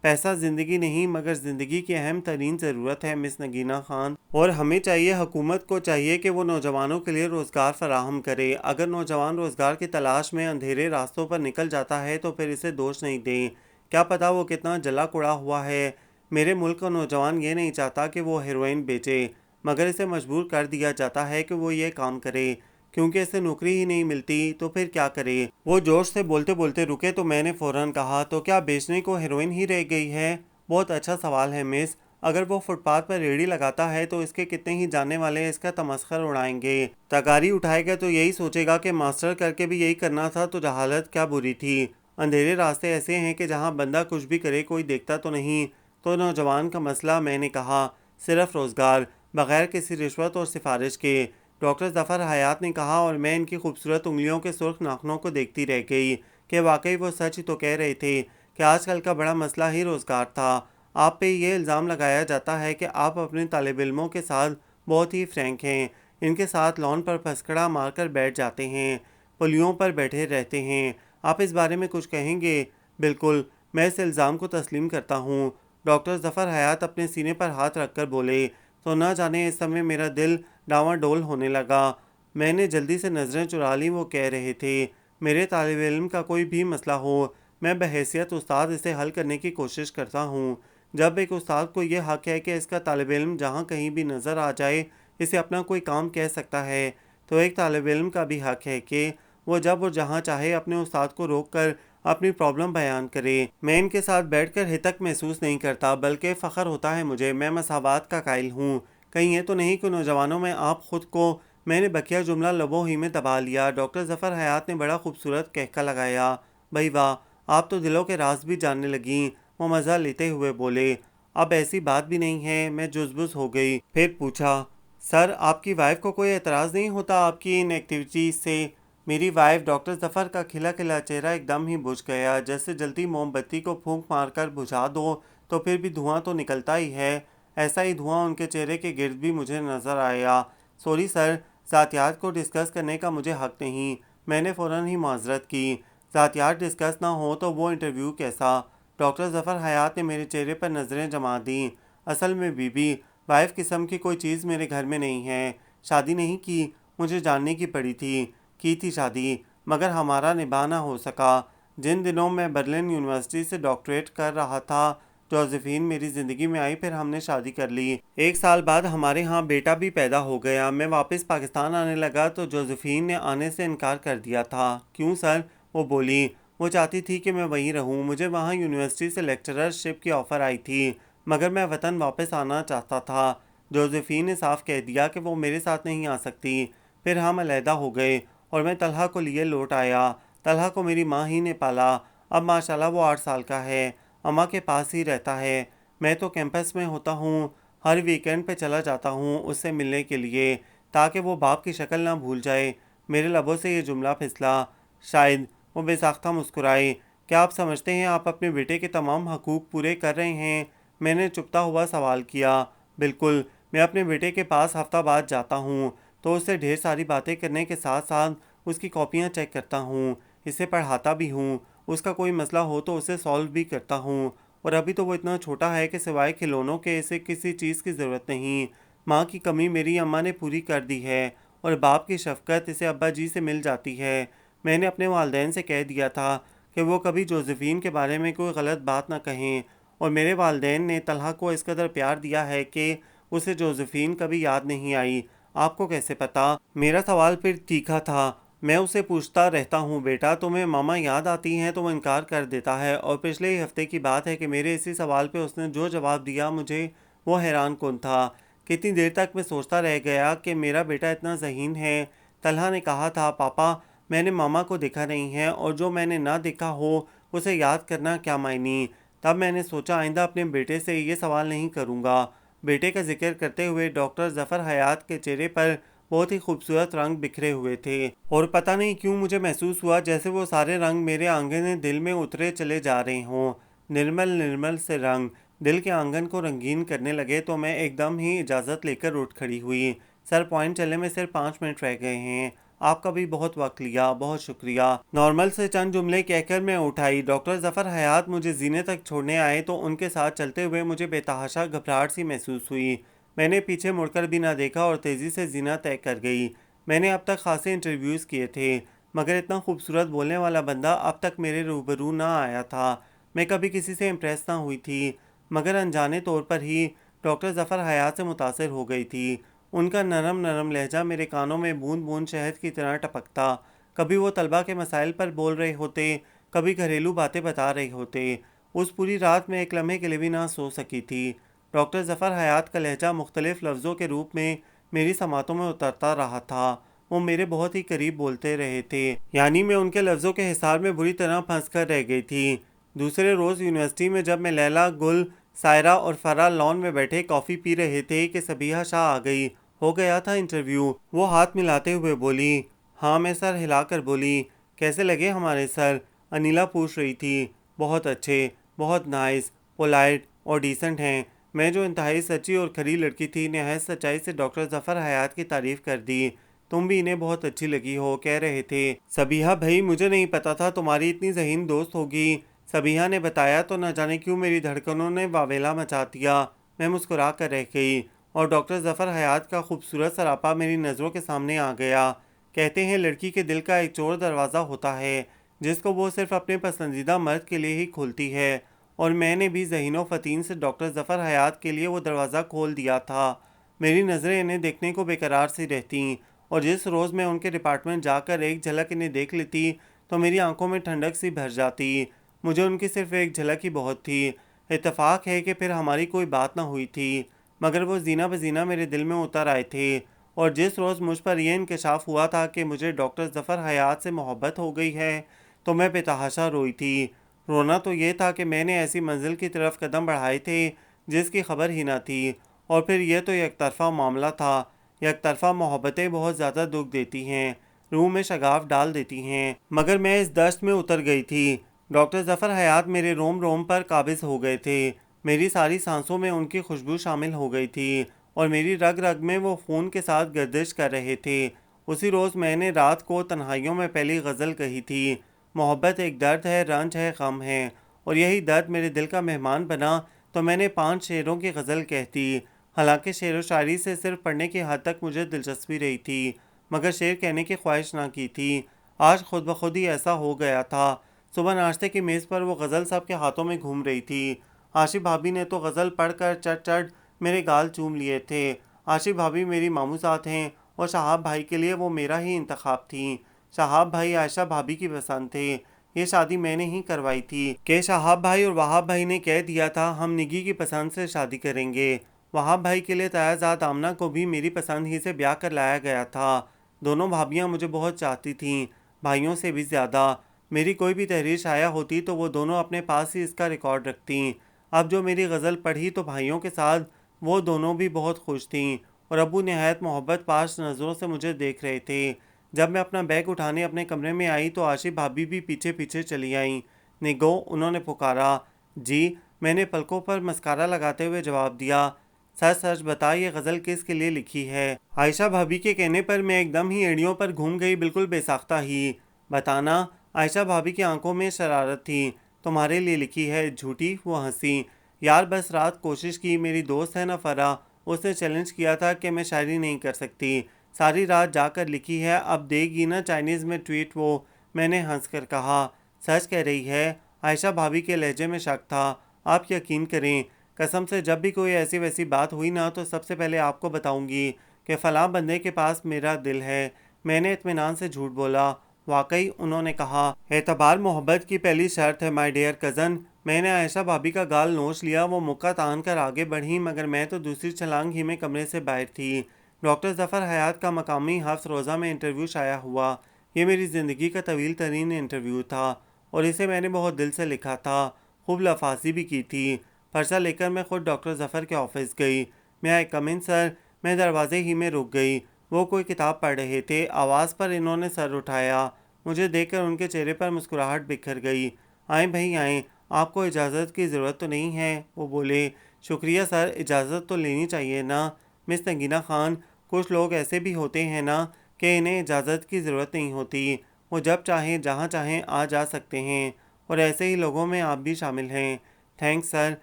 پیسہ زندگی نہیں مگر زندگی کی اہم ترین ضرورت ہے مس نگینہ خان، اور ہمیں چاہیے، حکومت کو چاہیے کہ وہ نوجوانوں کے لیے روزگار فراہم کرے۔ اگر نوجوان روزگار کی تلاش میں اندھیرے راستوں پر نکل جاتا ہے تو پھر اسے دوش نہیں دیں، کیا پتہ وہ کتنا جلا کڑا ہوا ہے۔ میرے ملک کا نوجوان یہ نہیں چاہتا کہ وہ ہیروئن بیچے، مگر اسے مجبور کر دیا جاتا ہے کہ وہ یہ کام کرے، کیونکہ اسے نوکری ہی نہیں ملتی تو پھر کیا کرے۔ وہ جوش سے بولتے بولتے رکے تو میں نے فوراً کہا، تو کیا بیچنے کو ہیروئن ہی رہ گئی ہے؟ بہت اچھا سوال ہے مس۔ اگر وہ فٹ پاتھ پر ریڑھی لگاتا ہے تو اس کے کتنے ہی جاننے والے اس کا تمسخر اڑائیں گے۔ تگاری اٹھائے گا تو یہی سوچے گا کہ ماسٹر کر کے بھی یہی کرنا تھا تو جہالت کیا بری تھی۔ اندھیرے راستے ایسے ہیں کہ جہاں بندہ کچھ بھی کرے کوئی دیکھتا تو نہیں۔ تو نوجوان کا مسئلہ، میں نے کہا، صرف روزگار، بغیر کسی رشوت اور سفارش کے۔ ڈاکٹر ظفر حیات نے کہا، اور میں ان کی خوبصورت انگلیوں کے سرخ ناخنوں کو دیکھتی رہ گئی کہ واقعی وہ سچ ہی تو کہہ رہے تھے کہ آج کل کا بڑا مسئلہ ہی روزگار تھا۔ آپ پہ یہ الزام لگایا جاتا ہے کہ آپ اپنے طالب علموں کے ساتھ بہت ہی فرینک ہیں، ان کے ساتھ لان پر پھسکڑا مار کر بیٹھ جاتے ہیں، پلیوں پر بیٹھے رہتے ہیں۔ آپ اس بارے میں کچھ کہیں گے؟ بالکل، میں اس الزام کو تسلیم کرتا ہوں۔ ڈاکٹر ظفر حیات اپنے سینے پر ہاتھ رکھ کر بولے، تو نہ جانے اس سمے میرا دل ڈاواں ڈول ہونے لگا۔ میں نے جلدی سے نظریں چرا لیں، وہ کہہ رہے تھے، میرے طالب علم کا کوئی بھی مسئلہ ہو، میں بحیثیت استاد اسے حل کرنے کی کوشش کرتا ہوں۔ جب ایک استاد کو یہ حق ہے کہ اس کا طالب علم جہاں کہیں بھی نظر آ جائے اسے اپنا کوئی کام کہہ سکتا ہے، تو ایک طالب علم کا بھی حق ہے کہ وہ جب اور جہاں چاہے اپنے استاد کو روک کر اپنی پرابلم بیان کرے۔ میں ان کے ساتھ بیٹھ کر ہتک محسوس نہیں کرتا، بلکہ فخر ہوتا ہے مجھے، میں مساوات کا قائل ہوں۔ کہیں یہ تو نہیں کہ نوجوانوں میں آپ خود کو، میں نے بقیہ جملہ لبوں ہی میں دبا لیا۔ ڈاکٹر ظفر حیات نے بڑا خوبصورت کہکا لگایا، بھائی واہ، آپ تو دلوں کے راز بھی جاننے لگیں۔ وہ مزہ لیتے ہوئے بولے، اب ایسی بات بھی نہیں ہے۔ میں جزبز ہو گئی، پھر پوچھا، سر آپ کی وائف کو کوئی اعتراض نہیں ہوتا آپ کی ان ایکٹیویٹیز سے؟ میری وائف؟ ڈاکٹر ظفر کا کھلا کھلا چہرہ ایک دم ہی بجھ گیا، جیسے جلتی موم بتی کو پھونک مار کر بجھا دو تو پھر بھی دھواں تو نکلتا ہی ہے۔ ایسا ہی دھواں ان کے چہرے کے گرد بھی مجھے نظر آیا۔ سوری سر، ذاتیات کو ڈسکس کرنے کا مجھے حق نہیں۔ میں نے فوراً ہی معذرت کی، ذاتیات ڈسکس نہ ہو تو وہ انٹرویو کیسا؟ ڈاکٹر ظفر حیات نے میرے چہرے پر نظریں جما دیں۔ اصل میں بی بی، وائف قسم کی کوئی چیز میرے گھر میں نہیں ہے۔ شادی نہیں کی، مجھے جاننے کی پڑی تھی، کی تھی شادی، مگر ہمارا نباہ نہ ہو سکا۔ جن دنوں میں برلن یونیورسٹی سے ڈاکٹریٹ کر رہا تھا، جوزفین میری زندگی میں آئی، پھر ہم نے شادی کر لی۔ 1 سال بعد ہمارے ہاں بیٹا بھی پیدا ہو گیا۔ میں واپس پاکستان آنے لگا تو جوزفین نے آنے سے انکار کر دیا تھا۔ کیوں سر؟ وہ بولی، وہ چاہتی تھی کہ میں وہیں رہوں، مجھے وہاں یونیورسٹی سے لیکچرر شپ کی آفر آئی تھی، مگر میں وطن واپس آنا چاہتا تھا۔ جوزفین نے صاف کہہ دیا کہ وہ میرے ساتھ نہیں آ سکتی۔ پھر ہم علیحدہ ہو گئے اور میں طلحہ کو لیے لوٹ آیا۔ طلحہ کو میری ماں ہی نے پالا۔ اب ماشاءاللہ وہ 8 سال کا ہے، اماں کے پاس ہی رہتا ہے۔ میں تو کیمپس میں ہوتا ہوں، ہر ویکینڈ پہ چلا جاتا ہوں اس سے ملنے کے لیے، تاکہ وہ باپ کی شکل نہ بھول جائے۔ میرے لبوں سے یہ جملہ پھسلا، شاید۔ وہ بے ساختہ مسکرائے، کیا آپ سمجھتے ہیں آپ اپنے بیٹے کے تمام حقوق پورے کر رہے ہیں؟ میں نے چپتا ہوا سوال کیا۔ بالکل، میں اپنے بیٹے کے پاس ہفتہ بعد جاتا ہوں تو اس سے ڈھیر ساری باتیں کرنے کے ساتھ ساتھ اس کی کاپیاں چیک کرتا ہوں، اسے پڑھاتا بھی ہوں، اس کا کوئی مسئلہ ہو تو اسے سالو بھی کرتا ہوں، اور ابھی تو وہ اتنا چھوٹا ہے کہ سوائے کھلونوں کے اسے کسی چیز کی ضرورت نہیں۔ ماں کی کمی میری اماں نے پوری کر دی ہے اور باپ کی شفقت اسے ابا جی سے مل جاتی ہے۔ میں نے اپنے والدین سے کہہ دیا تھا کہ وہ کبھی جوزفین کے بارے میں کوئی غلط بات نہ کہیں، اور میرے والدین نے طلحہ کو اس قدر پیار دیا ہے کہ اسے جوزفین کبھی یاد نہیں آئی۔ آپ کو کیسے پتا؟ میرا سوال پھر تیکھا تھا۔ میں اسے پوچھتا رہتا ہوں، بیٹا تمہیں ماما یاد آتی ہیں؟ تو وہ انکار کر دیتا ہے، اور پچھلے ہی ہفتے کی بات ہے کہ میرے اسی سوال پہ اس نے جو جواب دیا مجھے وہ حیران کن تھا۔ کتنی دیر تک میں سوچتا رہ گیا کہ میرا بیٹا اتنا ذہین ہے۔ طلحہ نے کہا تھا، پاپا میں نے ماما کو دیکھا نہیں ہے، اور جو میں نے نہ دیکھا ہو اسے یاد کرنا کیا معنی۔ تب میں نے سوچا آئندہ اپنے بیٹے سے یہ سوال نہیں کروں گا۔ بیٹے کا ذکر کرتے ہوئے ڈاکٹر ظفر حیات کے چہرے پر بہت ہی خوبصورت رنگ بکھرے ہوئے تھے، اور پتہ نہیں کیوں مجھے محسوس ہوا جیسے وہ سارے رنگ میرے آنگن دل میں اترے چلے جا رہے ہوں۔ نرمل نرمل سے رنگ دل کے آنگن کو رنگین کرنے لگے تو میں ایک دم ہی اجازت لے کر اٹھ کھڑی ہوئی۔ سر پوائنٹ چلنے میں صرف 5 منٹ رہ گئے ہیں، آپ کا بھی بہت وقت لیا، بہت شکریہ۔ نارمل سے چند جملے کہہ کر میں اٹھائی۔ ڈاکٹر ظفر حیات مجھے زینے تک چھوڑنے آئے تو ان کے ساتھ چلتے ہوئے مجھے بے تحاشا گھبراہٹ سی محسوس ہوئی۔ میں نے پیچھے مڑ کر بھی نہ دیکھا اور تیزی سے زینہ طے کر گئی۔ میں نے اب تک خاصے انٹرویوز کیے تھے، مگر اتنا خوبصورت بولنے والا بندہ اب تک میرے روبرو نہ آیا تھا۔ میں کبھی کسی سے امپریس نہ ہوئی تھی، مگر انجانے طور پر ہی ڈاکٹر ظفر حیات سے متاثر ہو گئی تھی۔ ان کا نرم نرم لہجہ میرے کانوں میں بوند بوند شہد کی طرح ٹپکتا۔ کبھی وہ طلبہ کے مسائل پر بول رہے ہوتے، کبھی گھریلو باتیں بتا رہے ہوتے۔ اس پوری رات میں ایک لمحے کے لیے بھی نہ سو سکی تھی۔ ڈاکٹر ظفر حیات کا لہجہ مختلف لفظوں کے روپ میں میری سماعتوں میں اترتا رہا تھا۔ وہ میرے بہت ہی قریب بولتے رہے تھے، یعنی میں ان کے لفظوں کے حصار میں بری طرح پھنس کر رہ گئی تھی۔ دوسرے روز یونیورسٹی میں جب میں لیلا، گل، سائرہ اور فرا لان میں بیٹھے کافی پی رہے تھے کہ صبیحہ شاہ آ گئی۔ ہو گیا تھا انٹرویو؟ وہ ہاتھ ملاتے ہوئے بولی۔ ہاں، میں سر ہلا کر بولی۔ کیسے لگے ہمارے سر؟ انیلا پوچھ رہی تھی۔ بہت اچھے، بہت نائس، پولائٹ اور ڈیسنٹ ہیں۔ میں جو انتہائی سچی اور کھری لڑکی تھی، نہایت سچائی سے ڈاکٹر ظفر حیات کی تعریف کر دی۔ تم بھی انہیں بہت اچھی لگی ہو، کہہ رہے تھے۔ صبیحہ بھائی مجھے نہیں پتا تھا تمہاری اتنی ذہین دوست ہوگی۔ صبیحہ نے بتایا تو نہ جانے کیوں میری دھڑکنوں نے واویلا مچا دیا۔ میں مسکرا کر رہ گئی، اور ڈاکٹر ظفر حیات کا خوبصورت سراپا میری نظروں کے سامنے آ گیا۔ کہتے ہیں لڑکی کے دل کا ایک چور دروازہ ہوتا ہے جس کو وہ صرف اپنے پسندیدہ مرد کے لیے ہی کھولتی ہے، اور میں نے بھی ذہین و فطین سے ڈاکٹر ظفر حیات کے لیے وہ دروازہ کھول دیا تھا۔ میری نظریں انہیں دیکھنے کو بے قرار سی رہتیں، اور جس روز میں ان کے ڈپارٹمنٹ جا کر ایک جھلک انہیں دیکھ لیتی تو میری آنکھوں میں ٹھنڈک سی بھر جاتی۔ مجھے ان کی صرف ایک جھلک ہی بہت تھی۔ اتفاق ہے کہ پھر ہماری کوئی بات نہ ہوئی تھی، مگر وہ زینہ بزینہ میرے دل میں اتر آئے تھے، اور جس روز مجھ پر یہ انکشاف ہوا تھا کہ مجھے ڈاکٹر ظفر حیات سے محبت ہو گئی ہے تو میں بے تحاشا روئی تھی۔ رونا تو یہ تھا کہ میں نے ایسی منزل کی طرف قدم بڑھائے تھے جس کی خبر ہی نہ تھی، اور پھر یہ تو یک طرفہ معاملہ تھا۔ یک طرفہ محبتیں بہت زیادہ دکھ دیتی ہیں، روح میں شگاف ڈال دیتی ہیں، مگر میں اس دشت میں اتر گئی تھی۔ ڈاکٹر ظفر حیات میرے روم روم پر قابض ہو گئے تھے۔ میری ساری سانسوں میں ان کی خوشبو شامل ہو گئی تھی، اور میری رگ رگ میں وہ خون کے ساتھ گردش کر رہے تھے۔ اسی روز میں نے رات کو تنہائیوں میں پہلی غزل کہی تھی، محبت ایک درد ہے، رنج ہے، غم ہے، اور یہی درد میرے دل کا مہمان بنا تو میں نے 5 شعروں کی غزل کہتی۔ حالانکہ شعر و شاعری سے صرف پڑھنے کی حد تک مجھے دلچسپی رہی تھی، مگر شعر کہنے کی خواہش نہ کی تھی۔ آج خود بخود ہی ایسا ہو گیا تھا۔ صبح ناشتے کی میز پر وہ غزل سب کے ہاتھوں میں گھوم رہی تھی۔ عاشق بھابی نے تو غزل پڑھ کر چٹ چٹ میرے گال چوم لیے تھے۔ عاشق بھابی میری ماموں ذات ہیں، اور شہاب بھائی کے لیے وہ میرا ہی انتخاب تھیں۔ شہاب بھائی عائشہ بھابی کی پسند تھے۔ یہ شادی میں نے ہی کروائی تھی کہ شہاب بھائی اور وہاب بھائی نے کہہ دیا تھا ہم نگی کی پسند سے شادی کریں گے۔ وہاب بھائی کے لیے تیازاد آمنہ کو بھی میری پسند ہی سے بیاہ کر لایا گیا تھا۔ دونوں بھابیاں مجھے بہت چاہتی تھیں، بھائیوں سے بھی زیادہ۔ میری کوئی بھی تحریر شائع ہوتی تو وہ دونوں اپنے پاس ہی اس کا ریکارڈ رکھتیں۔ اب جو میری غزل پڑھی تو بھائیوں کے ساتھ وہ دونوں بھی بہت خوش تھیں، اور ابو نہایت محبت پاش نظروں سے مجھے دیکھ رہے تھے۔ جب میں اپنا بیگ اٹھانے اپنے کمرے میں آئی تو عاشق بھابی بھی پیچھے پیچھے چلی آئیں۔ نگو، انہوں نے پکارا۔ جی، میں نے پلکوں پر مسکارا لگاتے ہوئے جواب دیا۔ سچ سچ بتا، یہ غزل کس کے لیے لکھی ہے؟ عائشہ بھابی کے کہنے پر میں ایک دم ہی ایڑیوں پر گھوم گئی، بالکل بے ساختہ ہی۔ بتانا۔ عائشہ بھابی کی آنکھوں میں شرارت تھی۔ تمہارے لیے لکھی ہے جھوٹی۔ وہ ہنسی۔ یار بس رات کوشش کی، میری دوست ہے نا فرح، اس نے چیلنج کیا تھا کہ میں شاعری نہیں کر سکتی، ساری رات جا کر لکھی ہے، اب دے گی نا چائنیز میں ٹویٹ وہ۔ میں نے ہنس کر کہا سچ کہہ رہی ہے؟ عائشہ بھابھی کے لہجے میں شک تھا۔ آپ یقین کریں قسم سے جب بھی کوئی ایسی ویسی بات ہوئی نا تو سب سے پہلے آپ کو بتاؤں گی کہ فلاں بندے کے پاس میرا دل ہے۔ میں نے اطمینان سے جھوٹ بولا۔ واقعی؟ انہوں نے کہا۔ اعتبار محبت کی پہلی شرط ہے مائی ڈیئر کزن۔ میں نے عائشہ بھابھی کا گال نوچ لیا۔ وہ مکہ تان کر آگے بڑھی مگر میں تو دوسری چھلانگ ہی میں کمرے سے باہر تھی۔ ڈاکٹر ظفر حیات کا مقامی ہفت روزہ میں انٹرویو شائع ہوا۔ یہ میری زندگی کا طویل ترین انٹرویو تھا اور اسے میں نے بہت دل سے لکھا تھا، خوب لفاظی بھی کی تھی۔ پرچہ لے کر میں خود ڈاکٹر ظفر کے آفس گئی۔ میں آئی کم ان سر؟ میں دروازے ہی میں رک گئی۔ وہ کوئی کتاب پڑھ رہے تھے۔ آواز پر انہوں نے سر اٹھایا۔ مجھے دیکھ کر ان کے چہرے پر مسکراہٹ بکھر گئی۔ آئیں بھائی آئیں، آپ کو اجازت کی ضرورت تو نہیں ہے؟ وہ بولے شکریہ سر، اجازت تو لینی چاہیے نا مس نگینہ خان۔ کچھ لوگ ایسے بھی ہوتے ہیں نا کہ انہیں اجازت کی ضرورت نہیں ہوتی، وہ جب چاہیں جہاں چاہیں آ جا سکتے ہیں، اور ایسے ہی لوگوں میں آپ بھی شامل ہیں۔ تھینکس سر،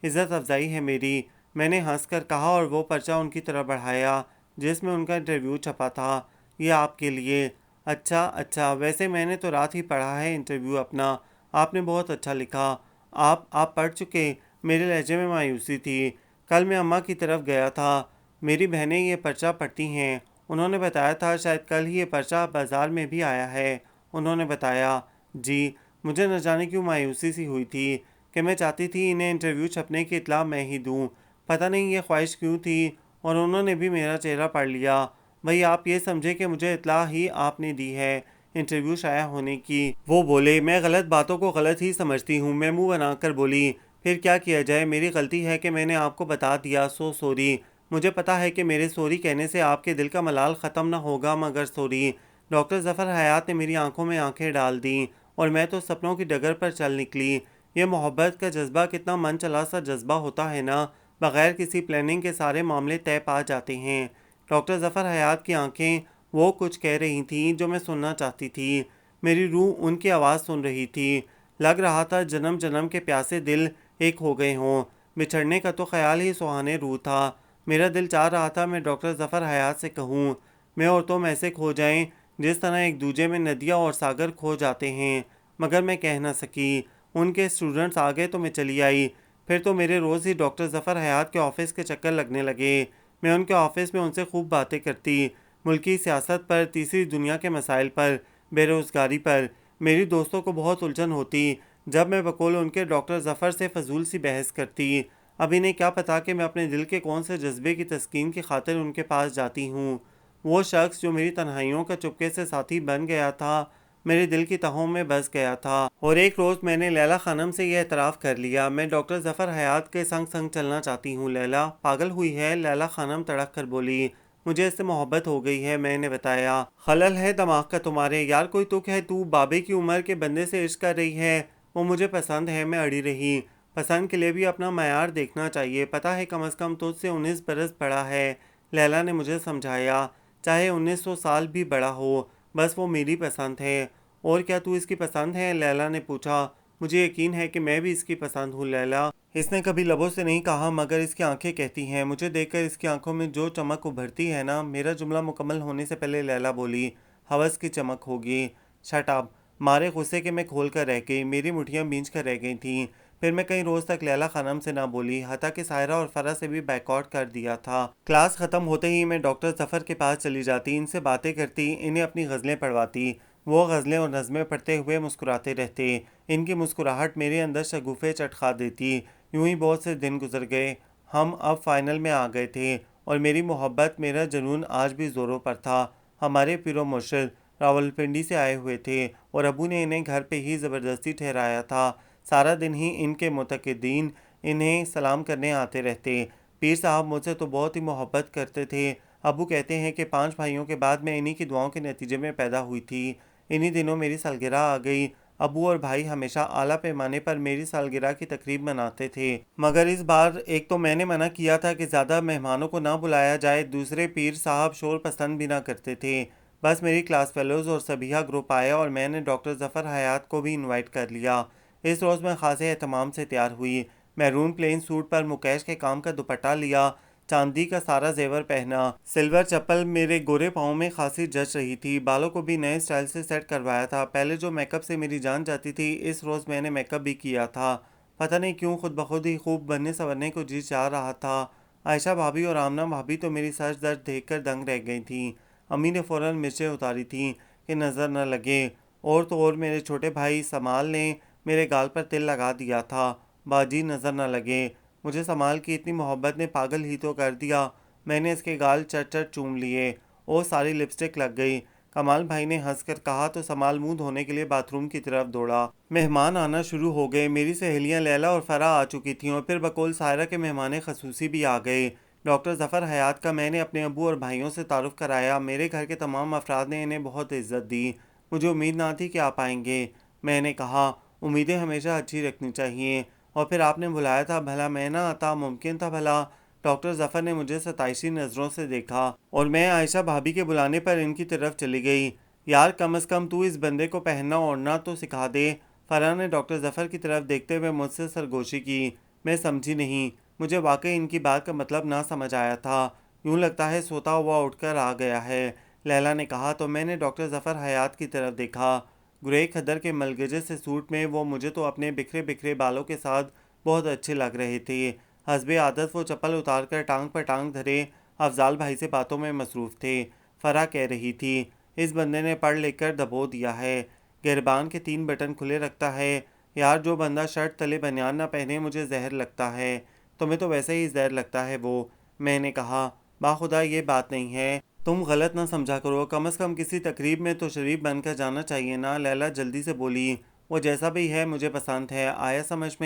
عزت افزائی ہے میری، میں نے ہنس کر کہا اور وہ پرچہ ان کی طرف بڑھایا جس میں ان کا انٹرویو چھپا تھا۔ یہ آپ کے لیے۔ اچھا، ویسے میں نے تو رات ہی پڑھا ہے انٹرویو اپنا، آپ نے بہت اچھا لکھا۔ آپ پڑھ چکے؟ میرے لہجے میں مایوسی تھی۔ کل میں اماں کی طرف گیا تھا، میری بہنیں یہ پرچہ پڑھتی ہیں، انہوں نے بتایا تھا شاید کل ہی یہ پرچہ بازار میں بھی آیا ہے۔ انہوں نے بتایا جی۔ مجھے نہ جانے کیوں مایوسی سی ہوئی تھی کہ میں چاہتی تھی انہیں انٹرویو چھپنے کی اطلاع میں ہی دوں، پتہ نہیں یہ خواہش کیوں تھی، اور انہوں نے بھی میرا چہرہ پڑھ لیا۔ بھئی آپ یہ سمجھے کہ مجھے اطلاع ہی آپ نے دی ہے انٹرویو شائع ہونے کی۔ وہ بولے میں غلط باتوں کو غلط ہی سمجھتی ہوں۔ میں منہ بنا کر بولی پھر کیا کیا جائے، میری غلطی ہے کہ میں نے آپ کو بتا دیا، سوری۔ مجھے پتا ہے کہ میرے سوری کہنے سے آپ کے دل کا ملال ختم نہ ہوگا مگر سوری۔ ڈاکٹر ظفر حیات نے میری آنکھوں میں آنکھیں ڈال دیں اور میں تو سپنوں کی ڈگر پر چل نکلی۔ یہ محبت کا جذبہ کتنا من چلا سا جذبہ ہوتا ہے نا، بغیر کسی پلاننگ کے سارے معاملے طے پا جاتے ہیں۔ ڈاکٹر ظفر حیات کی آنکھیں وہ کچھ کہہ رہی تھیں جو میں سننا چاہتی تھی، میری روح ان کی آواز سن رہی تھی۔ لگ رہا تھا جنم جنم کے پیاسے دل ایک ہو گئے ہوں۔ بچھڑنے کا تو خیال ہی سہانے روح تھا۔ میرا دل چاہ رہا تھا میں ڈاکٹر ظفر حیات سے کہوں میں اور تم ایسے کھو جائیں جس طرح ایک دوجے میں ندیاں اور ساگر کھو جاتے ہیں، مگر میں کہہ نہ سکی۔ ان کے اسٹوڈنٹس آ گئے تو میں چلی آئی۔ پھر تو میرے روز ہی ڈاکٹر ظفر حیات کے آفس کے چکر لگنے لگے۔ میں ان کے آفس میں ان سے خوب باتیں کرتی، ملکی سیاست پر، تیسری دنیا کے مسائل پر، بے روزگاری پر۔ میری دوستوں کو بہت الجھن ہوتی جب میں بقول ان کے ڈاکٹر ظفر سے فضول سی بحث کرتی۔ اب انہیں کیا پتا کہ میں اپنے دل کے کون سے جذبے کی تسکین کی خاطر ان کے پاس جاتی ہوں۔ وہ شخص جو میری تنہائیوں کا چپکے سے ساتھی بن گیا تھا میرے دل کی تہوں میں بس گیا تھا۔ اور ایک روز میں نے لیلا خانم سے یہ اعتراف کر لیا میں ڈاکٹر ظفر حیات کے سنگ سنگ چلنا چاہتی ہوں۔ لیلا پاگل ہوئی ہے؟ لیلا خانم تڑک کر بولی مجھے اس سے محبت ہو گئی ہے۔ میں نے بتایا خلل ہے دماغ کا تمہارے، یار کوئی تک ہے تو بابے کی عمر کے بندے سے عشق کر رہی ہے؟ وہ مجھے پسند ہے۔ میں اڑی رہی۔ پسند کے لیے بھی اپنا معیار دیکھنا چاہیے، پتہ ہے کم از کم تجھ سے 19 برس بڑا ہے۔ لیلا نے مجھے سمجھایا چاہے 1900 سال بھی بڑا ہو، بس وہ میری پسند ہے۔ اور کیا تو اس کی پسند ہے؟ لیلا نے پوچھا۔ مجھے یقین ہے کہ میں بھی اس کی پسند ہوں لیلا، اس نے کبھی لبوں سے نہیں کہا مگر اس کی آنکھیں کہتی ہیں۔ مجھے دیکھ کر اس کی آنکھوں میں جو چمک ابھرتی ہے نا۔ میرا جملہ مکمل ہونے سے پہلے لیلا بولی ہوس کی چمک ہوگی۔ شٹ اپ، مارے غصے کے میں کھول کر رہ گئی، میری مٹھیاں بھینچ کر رہ گئی تھیں۔ پھر میں کئی روز تک لیلا خانم سے نہ بولی، حتیٰ کہ سائرہ اور فرح سے بھی بیکاٹ کر دیا تھا۔ کلاس ختم ہوتے ہی میں ڈاکٹر ظفر کے پاس چلی جاتی، ان سے باتیں کرتی، انہیں اپنی غزلیں پڑھواتی۔ وہ غزلیں اور نظمیں پڑھتے ہوئے مسکراتے رہتے، ان کی مسکراہٹ میرے اندر شگوفے چٹخا دیتی۔ یوں ہی بہت سے دن گزر گئے۔ ہم اب فائنل میں آ گئے تھے اور میری محبت، میرا جنون آج بھی زوروں پر تھا۔ ہمارے پیر و مرشد راولپنڈی سے آئے ہوئے تھے اور ابو نے انہیں گھر پہ ہی زبردستی ٹھہرایا تھا۔ سارا دن ہی ان کے معتقدین انہیں سلام کرنے آتے رہتے۔ پیر صاحب مجھ سے تو بہت ہی محبت کرتے تھے۔ ابو کہتے ہیں کہ 5 بھائیوں کے بعد میں انہی کی دعاؤں کے نتیجے میں پیدا ہوئی تھی۔ انہی دنوں میری سالگرہ آ گئی۔ ابو اور بھائی ہمیشہ اعلیٰ پیمانے پر میری سالگرہ کی تقریب مناتے تھے، مگر اس بار ایک تو میں نے منع کیا تھا کہ زیادہ مہمانوں کو نہ بلایا جائے، دوسرے پیر صاحب شور پسند بھی نہ کرتے تھے۔ بس میری کلاس فیلوز اور سبیہ گروپ آیا اور میں نے ڈاکٹر ظفر حیات کو بھی انوائٹ کر لیا۔ اس روز میں خاصے اہتمام سے تیار ہوئی۔ میرون پلین سوٹ پر مکیش کے کام کا دوپٹہ لیا، چاندی کا سارا زیور پہنا، سلور چپل میرے گورے پاؤں میں خاصی جچ رہی تھی، بالوں کو بھی نئے سٹائل سے سیٹ کروایا تھا۔ پہلے جو میک اپ سے میری جان جاتی تھی، اس روز میں نے میک اپ بھی کیا تھا۔ پتہ نہیں کیوں خود بخود ہی خوب بننے سنورنے کو جی چاہ رہا تھا۔ عائشہ بھابی اور آمنہ بھابی تو میری سر درد دیکھ کر دنگ رہ گئی تھیں۔ امی نے فوراً مرچیں اتاری تھیں کہ نظر نہ لگے، اور تو اور میرے چھوٹے بھائی سمال نے میرے گال پر تل لگا دیا تھا، باجی نظر نہ لگے۔ مجھے سمال کی اتنی محبت نے پاگل ہی تو کر دیا، میں نے اس کے گال چٹ چٹ چوم لیے، اور ساری لپسٹک لگ گئی۔ کمال بھائی نے ہنس کر کہا تو سمال منہ دھونے کے لیے باتھ روم کی طرف دوڑا۔ مہمان آنا شروع ہو گئے، میری سہیلیاں لیلا اور فرح آ چکی تھیں، اور پھر بقول سائرہ کے مہمان خصوصی بھی آ گئے۔ ڈاکٹر ظفر حیات کا میں نے اپنے ابو اور بھائیوں سے تعارف کرایا۔ میرے گھر کے تمام افراد نے انہیں بہت عزت دی۔ مجھے امید نہ تھی کہ آپ آئیں گے۔ میں نے کہا امیدیں ہمیشہ اچھی رکھنی چاہیے، اور پھر آپ نے بلایا تھا، بھلا میں نہ آتا؟ ممکن تھا بھلا؟ ڈاکٹر ظفر نے مجھے ستائشی نظروں سے دیکھا، اور میں عائشہ بھابی کے بلانے پر ان کی طرف چلی گئی۔ یار کم از کم تو اس بندے کو پہننا اوڑھنا تو سکھا دے۔ فرح نے ڈاکٹر ظفر کی طرف دیکھتے ہوئے مجھ سے سرگوشی کی۔ میں سمجھی نہیں، مجھے واقعی ان کی بات کا مطلب نہ سمجھ آیا تھا۔ یوں لگتا ہے سوتا ہوا اٹھ کر آ گیا ہے، لیلا نے کہا تو میں نے ڈاکٹر ظفر حیات کی طرف دیکھا۔ گرے کھدر کے ملگجے سے سوٹ میں وہ مجھے تو اپنے بکھرے بکھرے بالوں کے ساتھ بہت اچھے لگ رہے تھے۔ حسب عادت وہ چپل اتار کر ٹانگ پر ٹانگ دھرے افضال بھائی سے باتوں میں مصروف تھے۔ فرح کہہ رہی تھی اس بندے نے پڑھ لکھ کر دبو دیا ہے، گربان کے 3 بٹن کھلے رکھتا ہے۔ یار جو بندہ شرٹ تلے بنیان نہ پہنے مجھے زہر لگتا ہے، تمہیں تو ویسے ہی زہر لگتا ہے وہ۔ میں نے کہا باخدا یہ بات نہیں ہے، تم غلط نہ سمجھا کرو، کم از کم کسی تقریب میں تو شریف بن کر جانا چاہیے نا۔ لیلا جلدی سے بولی وہ جیسا بھی ہے مجھے پسند ہے، آیا سمجھ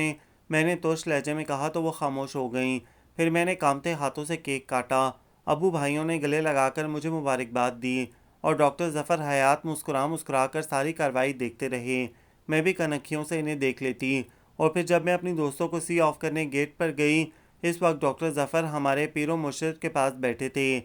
میں نے توش لہجے میں کہا تو وہ خاموش ہو گئیں۔ پھر میں نے کامتے ہاتھوں سے کیک کاٹا۔ ابو بھائیوں نے گلے لگا کر مجھے مبارکباد دی، اور ڈاکٹر ظفر حیات مسکرا کر ساری کارروائی دیکھتے رہے۔ میں بھی کنکھیوں سے انہیں دیکھ لیتی، اور پھر جب میں اپنی دوستوں کو سی آف کرنے گیٹ پر گئی، اس وقت ڈاکٹر ظفر ہمارے پیر و مرشد کے پاس بیٹھے تھے۔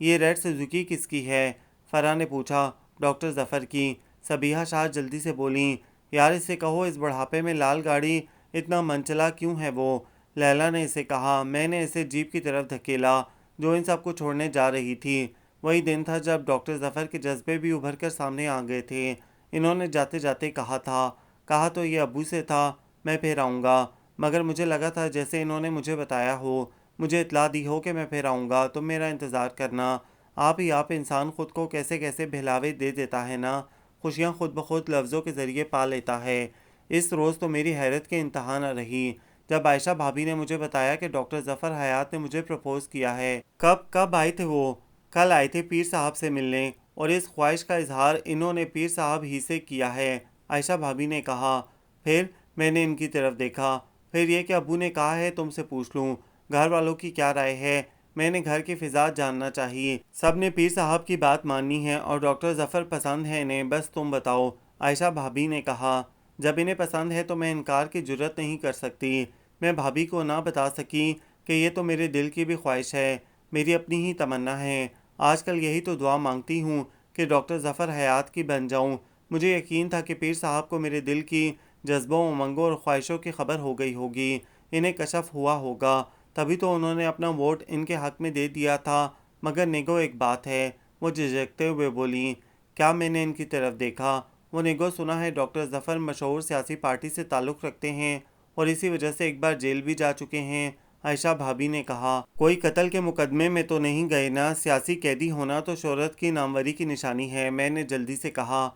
یہ ریڈ سوزوکی کس کی ہے؟ فرح نے پوچھا۔ ڈاکٹر ظفر کی۔ صبیحہ شاہ جلدی سے بولیں یار اس سے کہو اس بڑھاپے میں لال گاڑی اتنا منچلا کیوں ہے وہ؟ لیلا نے اسے کہا۔ میں نے اسے جیپ کی طرف دھکیلا جو ان سب کو چھوڑنے جا رہی تھی۔ وہی دن تھا جب ڈاکٹر ظفر کے جذبے بھی ابھر کر سامنے آ گئے تھے۔ انہوں نے جاتے جاتے کہا تو یہ ابو سے تھا میں پھر آؤں گا، مگر مجھے لگا تھا جیسے انہوں نے مجھے بتایا ہو، مجھے اطلاع دی ہو کہ میں پھر آؤں گا، تم میرا انتظار کرنا۔ آپ انسان خود کو کیسے کیسے بہلاوے دے دیتا ہے نا، خوشیاں خود بخود لفظوں کے ذریعے پا لیتا ہے۔ اس روز تو میری حیرت کے انتہا نہ رہی جب عائشہ بھابی نے مجھے بتایا کہ ڈاکٹر ظفر حیات نے مجھے پرپوز کیا ہے۔ کب آئے تھے وہ؟ کل آئے تھے پیر صاحب سے ملنے، اور اس خواہش کا اظہار انہوں نے پیر صاحب ہی سے کیا ہے، عائشہ بھابی نے کہا۔ پھر میں نے ان کی طرف دیکھا۔ پھر یہ کہ ابو نے کہا ہے تم سے پوچھ لوں گھر والوں کی کیا رائے ہے، میں نے گھر کی فضا جاننا چاہیے۔ سب نے پیر صاحب کی بات ماننی ہے، اور ڈاکٹر ظفر پسند ہے انہیں، بس تم بتاؤ، عائشہ بھابی نے کہا۔ جب انہیں پسند ہے تو میں انکار کی جرات نہیں کر سکتی۔ میں بھابی کو نہ بتا سکی کہ یہ تو میرے دل کی بھی خواہش ہے، میری اپنی ہی تمنا ہے۔ آج کل یہی تو دعا مانگتی ہوں کہ ڈاکٹر ظفر حیات کی بن جاؤں۔ مجھے یقین تھا کہ پیر صاحب کو میرے دل کی جذبوں، امنگوں اور خواہشوں کی خبر ہو گئی ہوگی، انہیں کشف ہوا ہوگا، تبھی تو انہوں نے اپنا ووٹ ان کے حق میں دے دیا تھا۔ مگر نگو ایک بات ہے، وہ جھجکتے ہوئے بولیں۔ کیا؟ میں نے ان کی طرف دیکھا۔ وہ نگو سنا ہے ڈاکٹر ظفر مشہور سیاسی پارٹی سے تعلق رکھتے ہیں، اور اسی وجہ سے ایک بار جیل بھی جا چکے ہیں، عائشہ بھابی نے کہا۔ کوئی قتل کے مقدمے میں تو نہیں گئے نا؟ سیاسی قیدی ہونا تو شہرت کی ناموری کی نشانی ہے، میں نے جلدی سے کہا۔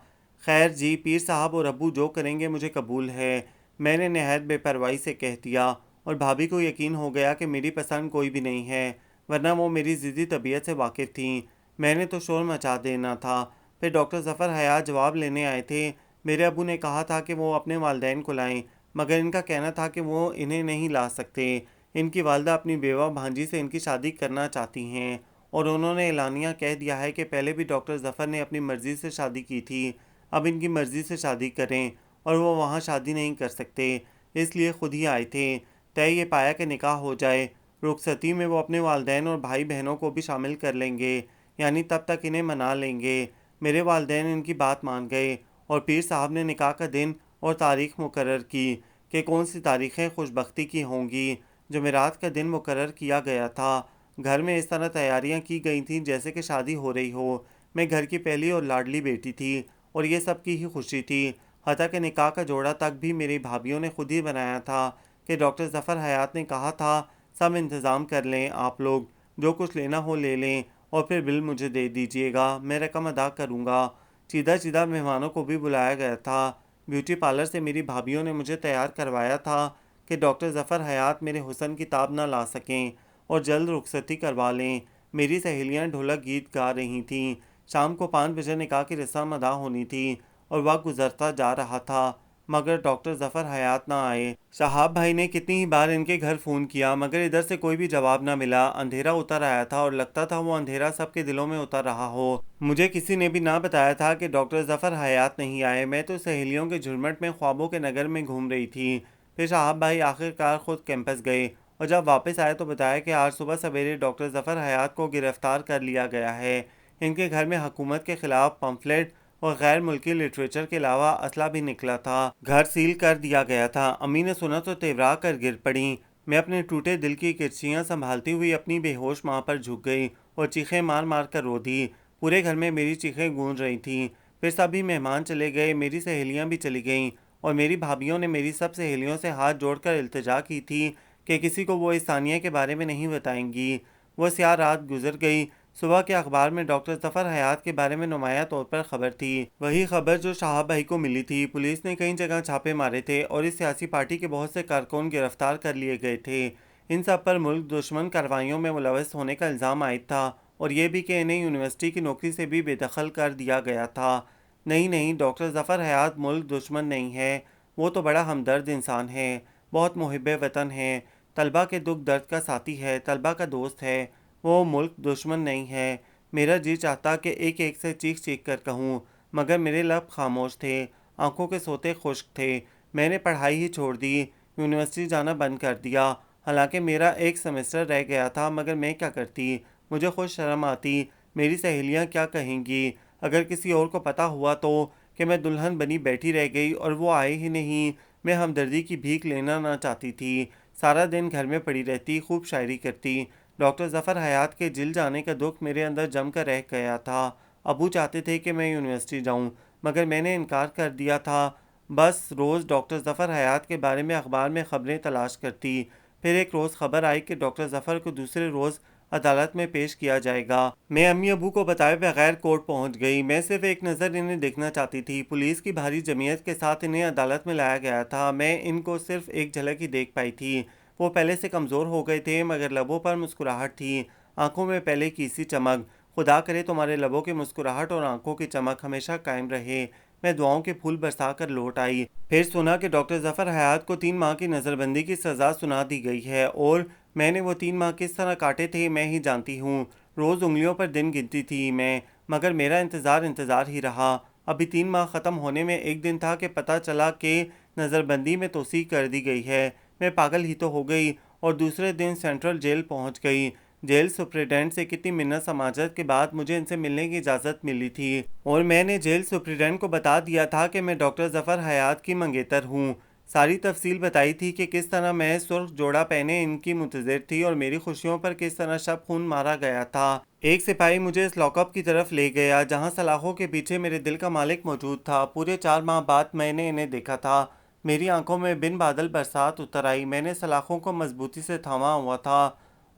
خیر جی، پیر صاحب اور ابو جو کریں گے مجھے قبول ہے، میں نے نہایت بے پرواہی سے کہہ دیا، اور بھابی کو یقین ہو گیا کہ میری پسند کوئی بھی نہیں ہے، ورنہ وہ میری ضدی طبیعت سے واقف تھیں، میں نے تو شور مچا دینا تھا۔ پھر ڈاکٹر ظفر حیات جواب لینے آئے تھے۔ میرے ابو نے کہا تھا کہ وہ اپنے والدین کو لائیں، مگر ان کا کہنا تھا کہ وہ انہیں نہیں لا سکتے، ان کی والدہ اپنی بیوہ بھانجی سے ان کی شادی کرنا چاہتی ہیں، اور انہوں نے اعلانیہ کہہ دیا ہے کہ پہلے بھی ڈاکٹر ظفر نے اپنی مرضی سے شادی کی تھی، اب ان کی مرضی سے شادی کریں، اور وہ وہاں شادی نہیں کر سکتے، اس لیے خود ہی آئے تھے۔ طے یہ پایا کہ نکاح ہو جائے، رخصتی میں وہ اپنے والدین اور بھائی بہنوں کو بھی شامل کر لیں گے، یعنی تب تک انہیں منا لیں گے۔ میرے والدین ان کی بات مان گئے، اور پیر صاحب نے نکاح کا دن اور تاریخ مقرر کی کہ کون سی تاریخیں خوش بختی کی ہوں گی۔ جمعرات کا دن مقرر کیا گیا تھا۔ گھر میں اس طرح تیاریاں کی گئی تھیں جیسے کہ شادی ہو رہی ہو۔ میں گھر کی پہلی اور لاڈلی بیٹی تھی اور یہ سب کی ہی خوشی تھی۔ حتیٰ کہ نکاح کا جوڑا تک بھی میری بھابھیوں نے خود ہی بنایا تھا کہ ڈاکٹر ظفر حیات نے کہا تھا سب انتظام کر لیں، آپ لوگ جو کچھ لینا ہو لے لیں اور پھر بل مجھے دے دیجیے گا، میں رقم ادا کروں گا۔ چیدہ چیدہ مہمانوں کو بھی بلایا گیا تھا۔ بیوٹی پارلر سے میری بھابھیوں نے مجھے تیار کروایا تھا کہ ڈاکٹر ظفر حیات میرے حسن کی تاب نہ لا سکیں اور جلد رخصتی کروا لیں۔ میری سہیلیاں ڈھولک گیت گا رہی تھیں۔ شام کو 5 بجے نکاح کی رسم ادا ہونی تھی اور وقت گزرتا جا رہا تھا مگر ڈاکٹر ظفر حیات نہ آئے۔ شہاب بھائی نے کتنی ہی بار ان کے گھر فون کیا مگر ادھر سے کوئی بھی جواب نہ ملا۔ اندھیرا اتر آیا تھا اور لگتا تھا وہ اندھیرا سب کے دلوں میں اتر رہا ہو۔ مجھے کسی نے بھی نہ بتایا تھا کہ ڈاکٹر ظفر حیات نہیں آئے۔ میں تو سہیلیوں کے جھرمٹ میں خوابوں کے نگر میں گھوم رہی تھی۔ پھر شہاب بھائی آخر کار خود کیمپس گئے اور جب واپس آئے تو بتایا کہ آج صبح سویرے ڈاکٹر ظفر حیات کو گرفتار کر لیا گیا ہے۔ ان کے گھر میں حکومت کے خلاف پمفلٹ اور غیر ملکی لٹریچر کے علاوہ اسلحہ بھی نکلا تھا۔ گھر سیل کر دیا گیا تھا۔ امی نے سنا تو تیورا کر گر پڑیں۔ میں اپنے ٹوٹے دل کی کرچیاں سنبھالتی ہوئی اپنی بے ہوش ماں پر جھک گئی اور چیخیں مار مار کر رو دی۔ پورے گھر میں میری چیخیں گونج رہی تھیں۔ پھر سبھی مہمان چلے گئے، میری سہیلیاں بھی چلی گئیں اور میری بھابھیوں نے میری سب سہیلیوں سے ہاتھ جوڑ کر التجا کی تھی کہ کسی کو وہ اس ثانیہ کے بارے میں نہیں بتائیں گی۔ وہ سیاہ رات گزر گئی۔ صبح کے اخبار میں ڈاکٹر ظفر حیات کے بارے میں نمایاں طور پر خبر تھی، وہی خبر جو شہاب بھائی کو ملی تھی۔ پولیس نے کئی جگہ چھاپے مارے تھے اور اس سیاسی پارٹی کے بہت سے کارکن گرفتار کر لیے گئے تھے۔ ان سب پر ملک دشمن کارروائیوں میں ملوث ہونے کا الزام عائد تھا اور یہ بھی کہ انہیں یونیورسٹی کی نوکری سے بھی بے دخل کر دیا گیا تھا۔ نہیں، ڈاکٹر ظفر حیات ملک دشمن نہیں ہے، وہ تو بڑا ہمدرد انسان ہے، بہت محب وطن ہے، طلبہ کے دکھ درد کا ساتھی ہے، طلبہ کا دوست ہے، وہ ملک دشمن نہیں ہے۔ میرا جی چاہتا کہ ایک ایک سے چیخ چیخ کر کہوں مگر میرے لب خاموش تھے، آنکھوں کے سوتے خشک تھے۔ میں نے پڑھائی ہی چھوڑ دی، یونیورسٹی جانا بند کر دیا۔ حالانکہ میرا ایک سیمسٹر رہ گیا تھا مگر میں کیا کرتی، مجھے خود شرم آتی۔ میری سہیلیاں کیا کہیں گی اگر کسی اور کو پتہ ہوا تو کہ میں دلہن بنی بیٹھی رہ گئی اور وہ آئے ہی نہیں۔ میں ہمدردی کی بھیک لینا نہ چاہتی تھی، سارا دن گھر میں پڑی رہتی، خوب شاعری کرتی۔ ڈاکٹر ظفر حیات کے جل جانے کا دکھ میرے اندر جم کر رہ گیا تھا۔ ابو چاہتے تھے کہ میں یونیورسٹی جاؤں مگر میں نے انکار کر دیا تھا۔ بس روز ڈاکٹر ظفر حیات کے بارے میں اخبار میں خبریں تلاش کرتی۔ پھر ایک روز خبر آئی کہ ڈاکٹر ظفر کو دوسرے روز عدالت میں پیش کیا جائے گا۔ میں امی ابو کو بتائے بغیر کورٹ پہنچ گئی۔ میں صرف ایک نظر انہیں دیکھنا چاہتی تھی۔ پولیس کی بھاری جمعیت کے ساتھ انہیں عدالت میں لایا گیا تھا۔ میں ان کو صرف ایک جھلک ہی دیکھ پائی تھی۔ وہ پہلے سے کمزور ہو گئے تھے مگر لبوں پر مسکراہٹ تھی، آنکھوں میں پہلے کی سی چمک۔ خدا کرے تمہارے لبوں کی مسکراہٹ اور آنکھوں کی چمک ہمیشہ قائم رہے۔ میں دعاؤں کے پھول برسا کر لوٹ آئی۔ پھر سنا کہ ڈاکٹر ظفر حیات کو 3 ماہ کی نظر بندی کی سزا سنا دی گئی ہے اور میں نے وہ 3 ماہ کس طرح کاٹے تھے میں ہی جانتی ہوں۔ روز انگلیوں پر دن گنتی تھی میں، مگر میرا انتظار ہی رہا۔ ابھی 3 ماہ ختم ہونے میں ایک دن تھا کہ پتہ چلا کہ نظر بندی میں توسیع کر دی گئی ہے۔ میں پاگل ہی تو ہو گئی اور دوسرے دن سینٹرل جیل پہنچ گئی۔ جیل سپرنٹنڈنٹ سے کتنی منت سماجت کے بعد مجھے ان سے ملنے کی اجازت ملی تھی اور میں نے جیل سپرنٹنڈنٹ کو بتا دیا تھا کہ میں ڈاکٹر ظفر حیات کی منگیتر ہوں۔ ساری تفصیل بتائی تھی کہ کس طرح میں سرخ جوڑا پہنے ان کی منتظر تھی اور میری خوشیوں پر کس طرح شب خون مارا گیا تھا۔ ایک سپاہی مجھے اس لاک اپ کی طرف لے گیا جہاں سلاخوں کے پیچھے میرے دل کا مالک موجود تھا۔ پورے 4 ماہ بعد میں نے انہیں دیکھا تھا۔ میری آنکھوں میں بن بادل برسات اتر آئی۔ میں نے سلاخوں کو مضبوطی سے تھاما ہوا تھا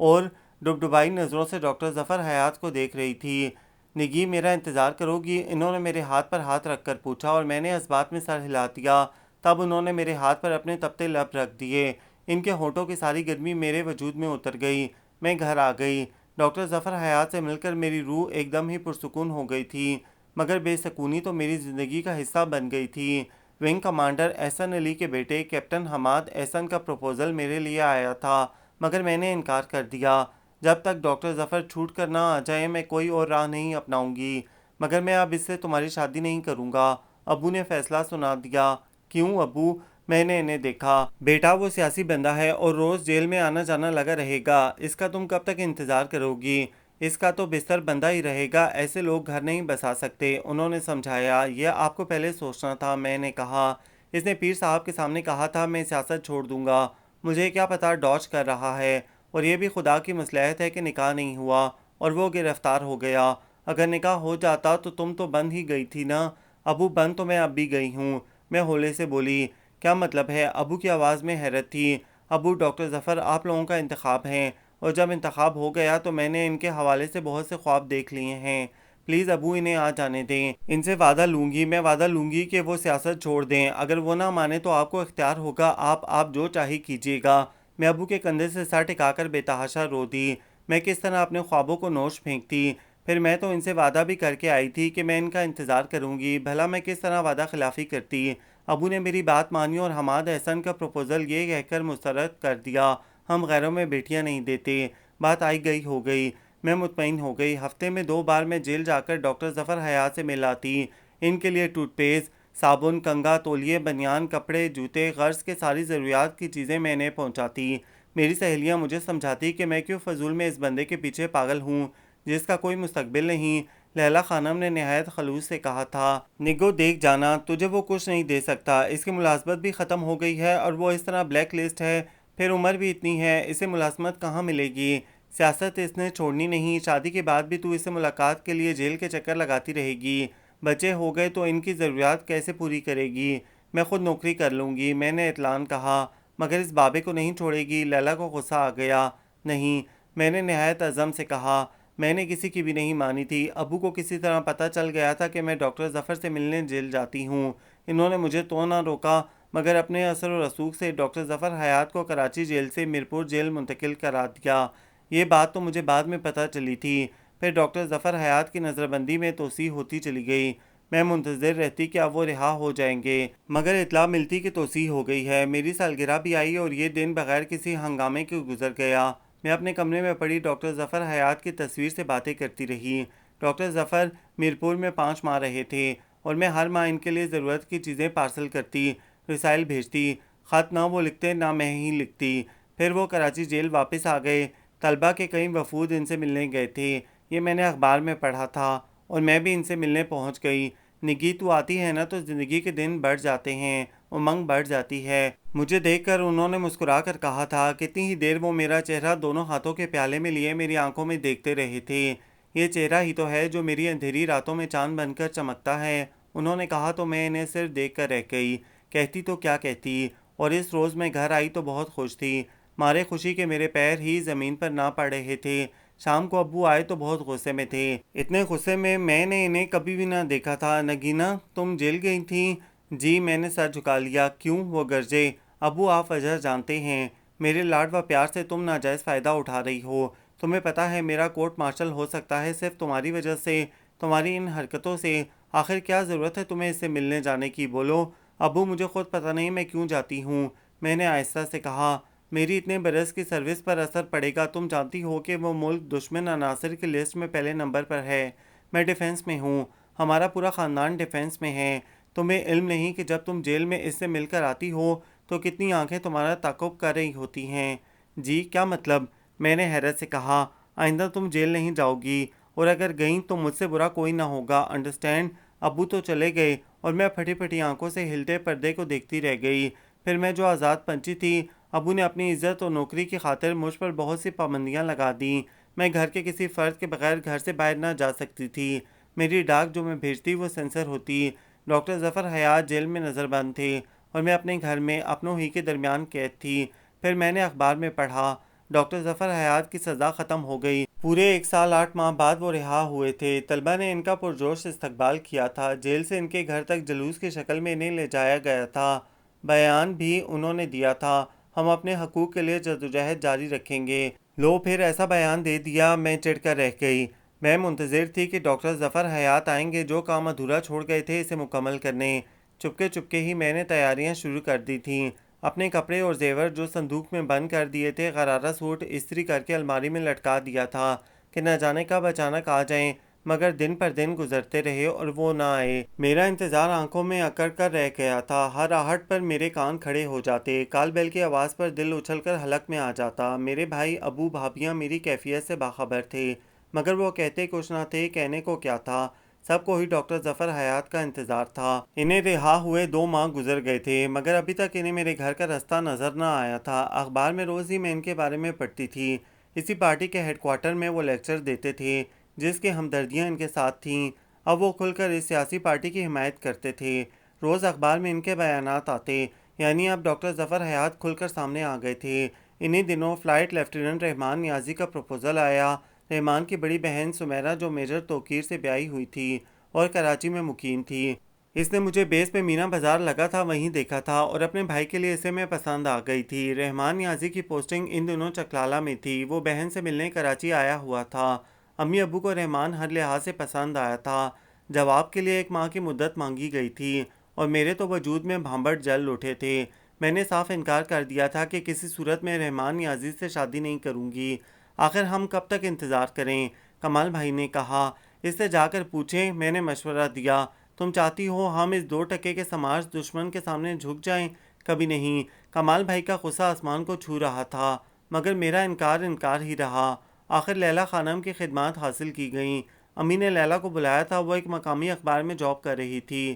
اور ڈبڈبائی نظروں سے ڈاکٹر ظفر حیات کو دیکھ رہی تھی۔ نگی میرا انتظار کرو گی؟ انہوں نے میرے ہاتھ پر ہاتھ رکھ کر پوچھا اور میں نے اس بات میں سر ہلا دیا۔ تب انہوں نے میرے ہاتھ پر اپنے تپتے لب رکھ دیے۔ ان کے ہونٹوں کی ساری گرمی میرے وجود میں اتر گئی۔ میں گھر آ گئی۔ ڈاکٹر ظفر حیات سے مل کر میری روح ایک دم ہی پرسکون ہو گئی تھی مگر بے سکونی تو میری زندگی کا حصہ بن گئی تھی۔ ونگ کمانڈر احسن علی کے بیٹے کیپٹن حماد احسن کا پروپوزل میرے لیے آیا تھا مگر میں نے انکار کر دیا۔ جب تک ڈاکٹر ظفر چھوٹ کر نہ آ جائے میں کوئی اور راہ نہیں اپناؤں گی، مگر میں اب اس سے تمہاری شادی نہیں کروں گا۔ ابو نے فیصلہ سنا دیا۔ کیوں ابو؟ میں نے انہیں دیکھا۔ بیٹا وہ سیاسی بندہ ہے اور روز جیل میں آنا جانا لگا رہے گا، اس کا تم کب تک انتظار کرو گی؟ اس کا تو بستر بندہ ہی رہے گا، ایسے لوگ گھر نہیں بسا سکتے۔ انہوں نے سمجھایا، یہ آپ کو پہلے سوچنا تھا۔ میں نے کہا اس نے پیر صاحب کے سامنے کہا تھا میں سیاست چھوڑ دوں گا، مجھے کیا پتا ڈاج کر رہا ہے، اور یہ بھی خدا کی مصلحت ہے کہ نکاح نہیں ہوا اور وہ گرفتار ہو گیا۔ اگر نکاح ہو جاتا تو تم تو بند ہی گئی تھی نا۔ ابو بند تو میں اب بھی گئی ہوں، میں ہولے سے بولی۔ کیا مطلب ہے؟ ابو کی آواز میں حیرت تھی۔ ابو ڈاکٹر ظفر آپ لوگوں کا انتخاب ہے، اور جب انتخاب ہو گیا تو میں نے ان کے حوالے سے بہت سے خواب دیکھ لیے ہیں، پلیز ابو انہیں آ جانے دیں، ان سے وعدہ لوں گی، میں وعدہ لوں گی کہ وہ سیاست چھوڑ دیں، اگر وہ نہ مانے تو آپ کو اختیار ہوگا، آپ جو چاہی کیجیے گا۔ میں ابو کے کندھے سے سر ٹکا کر بے تحاشا رو دی۔ میں کس طرح اپنے خوابوں کو نوش پھینکتی، پھر میں تو ان سے وعدہ بھی کر کے آئی تھی کہ میں ان کا انتظار کروں گی، بھلا میں کس طرح وعدہ خلافی کرتی۔ ابو نے میری بات مانی اور حماد احسن کا پروپوزل یہ کہہ کر مسترد کر دیا ہم غیروں میں بیٹیاں نہیں دیتے۔ بات آئی گئی ہو گئی، میں مطمئن ہو گئی۔ ہفتے میں 2 بار میں جیل جا کر ڈاکٹر ظفر حیات سے مل آتی، ان کے لیے ٹوتھ پیسٹ، صابن، کنگھا، تولیے، بنیان، کپڑے، جوتے، غرض کے ساری ضروریات کی چیزیں میں انہیں پہنچاتی۔ میری سہیلیاں مجھے سمجھاتی کہ میں کیوں فضول میں اس بندے کے پیچھے پاگل ہوں جس کا کوئی مستقبل نہیں۔ لیلا خانم نے نہایت خلوص سے کہا تھا، نگو دیکھ جانا، تجھے وہ کچھ نہیں دے سکتا، اس کی ملازمت بھی ختم ہو گئی ہے اور وہ اس طرح بلیک لسٹ ہے، پھر عمر بھی اتنی ہے، اسے ملازمت کہاں ملے گی، سیاست اس نے چھوڑنی نہیں، شادی کے بعد بھی تو اس سے ملاقات کے لیے جیل کے چکر لگاتی رہے گی، بچے ہو گئے تو ان کی ضروریات کیسے پوری کرے گی، میں خود نوکری کر لوں گی، میں نے اطلاع کہا، مگر اس بابے کو نہیں چھوڑے گی۔ لیلا کو غصہ آ گیا۔ نہیں، میں نے نہایت عزم سے کہا، میں نے کسی کی بھی نہیں مانی تھی، ابو کو کسی طرح پتہ چل گیا تھا کہ میں ڈاکٹر ظفر سے ملنے جیل جاتی ہوں، انہوں نے مجھے تو نہ روکا مگر اپنے اثر و رسوخ سے ڈاکٹر ظفر حیات کو کراچی جیل سے میرپور جیل منتقل کرا دیا۔ یہ بات تو مجھے بعد میں پتہ چلی تھی۔ پھر ڈاکٹر ظفر حیات کی نظر بندی میں توسیع ہوتی چلی گئی، میں منتظر رہتی کہ اب وہ رہا ہو جائیں گے، مگر اطلاع ملتی کہ توسیع ہو گئی ہے۔ میری سالگرہ بھی آئی اور یہ دن بغیر کسی ہنگامے کے گزر گیا۔ میں اپنے کمرے میں پڑی ڈاکٹر ظفر حیات کی تصویر سے باتیں کرتی رہی۔ ڈاکٹر ظفر میرپور میں 5 ماہ رہے تھے اور میں ہر ماہ ان کے لیے ضرورت کی چیزیں پارسل کرتی، رسائل بھیجتی، خط نہ وہ لکھتے نہ میں ہی لکھتی۔ پھر وہ کراچی جیل واپس آ گئے، طلبہ کے کئی وفود ان سے ملنے گئے تھے، یہ میں نے اخبار میں پڑھا تھا، اور میں بھی ان سے ملنے پہنچ گئی۔ نگی تو آتی ہے نا تو زندگی کے دن بڑھ جاتے ہیں، امنگ بڑھ جاتی ہے۔ مجھے دیکھ کر انہوں نے مسکرا کر کہا تھا، کتنی ہی دیر وہ میرا چہرہ دونوں ہاتھوں کے پیالے میں لیے میری آنکھوں میں دیکھتے رہے تھے، یہ چہرہ ہی تو ہے جو میری اندھیری راتوں میں چاند بن کر چمکتا ہے۔ انہوں نے کہا تو میں انہیں صرف دیکھ کر رہ گئی، کہتی تو کیا کہتی، اور اس روز میں گھر آئی تو بہت خوش تھی، مارے خوشی کے میرے پیر ہی زمین پر نہ پڑ رہے تھے۔ شام کو ابو آئے تو بہت غصے میں تھے، اتنے غصے میں نے انہیں کبھی بھی نہ دیکھا تھا۔ نگینا تم جیل گئی تھی؟ جی، میں نے سر جھکا لیا۔ کیوں؟ وہ گرجے۔ ابو آپ وجہ جانتے ہیں، میرے لاڈ و پیار سے تم ناجائز فائدہ اٹھا رہی ہو، تمہیں پتہ ہے میرا کورٹ مارشل ہو سکتا ہے صرف تمہاری وجہ سے، تمہاری ان حرکتوں سے، آخر کیا ضرورت ہے تمہیں اس سے ملنے جانے کی، بولو۔ ابو مجھے خود پتہ نہیں میں کیوں جاتی ہوں، میں نے آہستہ سے کہا، میری اتنے برس کی سروس پر اثر پڑے گا، تم جانتی ہو کہ وہ ملک دشمن عناصر کی لسٹ میں پہلے نمبر پر ہے، میں ڈیفنس میں ہوں، ہمارا پورا خاندان ڈیفنس میں ہے، تمہیں علم نہیں کہ جب تم جیل میں اس سے مل کر آتی ہو تو کتنی آنکھیں تمہارا تعاقب کر رہی ہوتی ہیں۔ جی کیا مطلب؟ میں نے حیرت سے کہا، آئندہ تم جیل نہیں جاؤ گی، اور اگر گئیں تو مجھ سے برا کوئی نہ ہوگا، انڈرسٹینڈ۔ ابو تو چلے گئے اور میں پھٹی پھٹی آنکھوں سے ہلتے پردے کو دیکھتی رہ گئی۔ پھر میں جو آزاد پنچھی تھی، ابو نے اپنی عزت اور نوکری کی خاطر مجھ پر بہت سی پابندیاں لگا دیں، میں گھر کے کسی فرد کے بغیر گھر سے باہر نہ جا سکتی تھی، میری ڈاک جو میں بھیجتی وہ سینسر ہوتی۔ ڈاکٹر ظفر حیات جیل میں نظر بند تھے اور میں اپنے گھر میں اپنوں ہی کے درمیان قید تھی۔ پھر میں نے اخبار میں پڑھا، ڈاکٹر ظفر حیات کی سزا ختم ہو گئی، پورے 1 سال 8 ماہ بعد وہ رہا ہوئے تھے۔ طلبہ نے ان کا پرجوش استقبال کیا تھا، جیل سے ان کے گھر تک جلوس کی شکل میں انہیں لے جایا گیا تھا، بیان بھی انہوں نے دیا تھا، ہم اپنے حقوق کے لیے جدوجہد جاری رکھیں گے۔ لو پھر ایسا بیان دے دیا، میں چڑ کر رہ گئی۔ میں منتظر تھی کہ ڈاکٹر ظفر حیات آئیں گے، جو کام ادھورا چھوڑ گئے تھے اسے مکمل کرنے۔ چپکے چپکے ہی میں نے تیاریاں شروع کر دی تھیں، اپنے کپڑے اور زیور جو صندوق میں بند کر دیے تھے، غرارہ سوٹ استری کر کے الماری میں لٹکا دیا تھا کہ نہ جانے کب اچانک آ جائیں، مگر دن پر دن گزرتے رہے اور وہ نہ آئے۔ میرا انتظار آنکھوں میں اکڑ کر رہ گیا تھا، ہر آہٹ پر میرے کان کھڑے ہو جاتے، کال بیل کی آواز پر دل اچھل کر حلق میں آ جاتا۔ میرے بھائی، ابو، بھابیاں میری کیفیت سے باخبر تھے، مگر وہ کہتے کچھ نہ تھے، کہنے کو کیا تھا۔ سب کو ہی ڈاکٹر ظفر حیات کا انتظار تھا۔ انہیں رہا ہوئے 2 ماہ گزر گئے تھے، مگر ابھی تک انہیں میرے گھر کا رستہ نظر نہ آیا تھا۔ اخبار میں روز ہی میں ان کے بارے میں پڑھتی تھی۔ اسی پارٹی کے ہیڈ کوارٹر میں وہ لیکچر دیتے تھے جس کی ہمدردیاں ان کے ساتھ تھیں۔ اب وہ کھل کر اس سیاسی پارٹی کی حمایت کرتے تھے۔ روز اخبار میں ان کے بیانات آتے، یعنی اب ڈاکٹر ظفر حیات کھل کر سامنے آ گئے تھے۔ انہی دنوں فلائٹ لیفٹیننٹ رحمان نیازی کا پروپوزل آیا۔ رحمان کی بڑی بہن سمیرہ جو میجر توقیر سے بیاہی ہوئی تھی اور کراچی میں مقیم تھی، اس نے مجھے بیس پہ مینا بازار لگا تھا وہیں دیکھا تھا اور اپنے بھائی کے لیے اسے میں پسند آ گئی تھی۔ رحمان نیازی کی پوسٹنگ ان دنوں چکلالہ میں تھی۔ وہ بہن سے ملنے کراچی آیا ہوا تھا۔ امی ابو کو رحمان ہر لحاظ سے پسند آیا تھا۔ جواب کے لیے 1 ماہ کی مدت مانگی گئی تھی اور میرے تو وجود میں بھانبٹ جل اٹھے تھے۔ میں نے صاف انکار کر دیا تھا کہ کسی صورت میں رحمان نیازی سے شادی نہیں کروں گی۔ آخر ہم کب تک انتظار کریں؟ کمال بھائی نے کہا، اس سے جا کر پوچھیں۔ میں نے مشورہ دیا، تم چاہتی ہو ہم اس 2 ٹکے کے سماج دشمن کے سامنے جھک جائیں؟ کبھی نہیں۔ کمال بھائی کا غصہ آسمان کو چھو رہا تھا، مگر میرا انکار ہی رہا۔ آخر لیلہ خانم کی خدمات حاصل کی گئیں۔ امی نے لیلہ کو بلایا تھا۔ وہ ایک مقامی اخبار میں جاب کر رہی تھی۔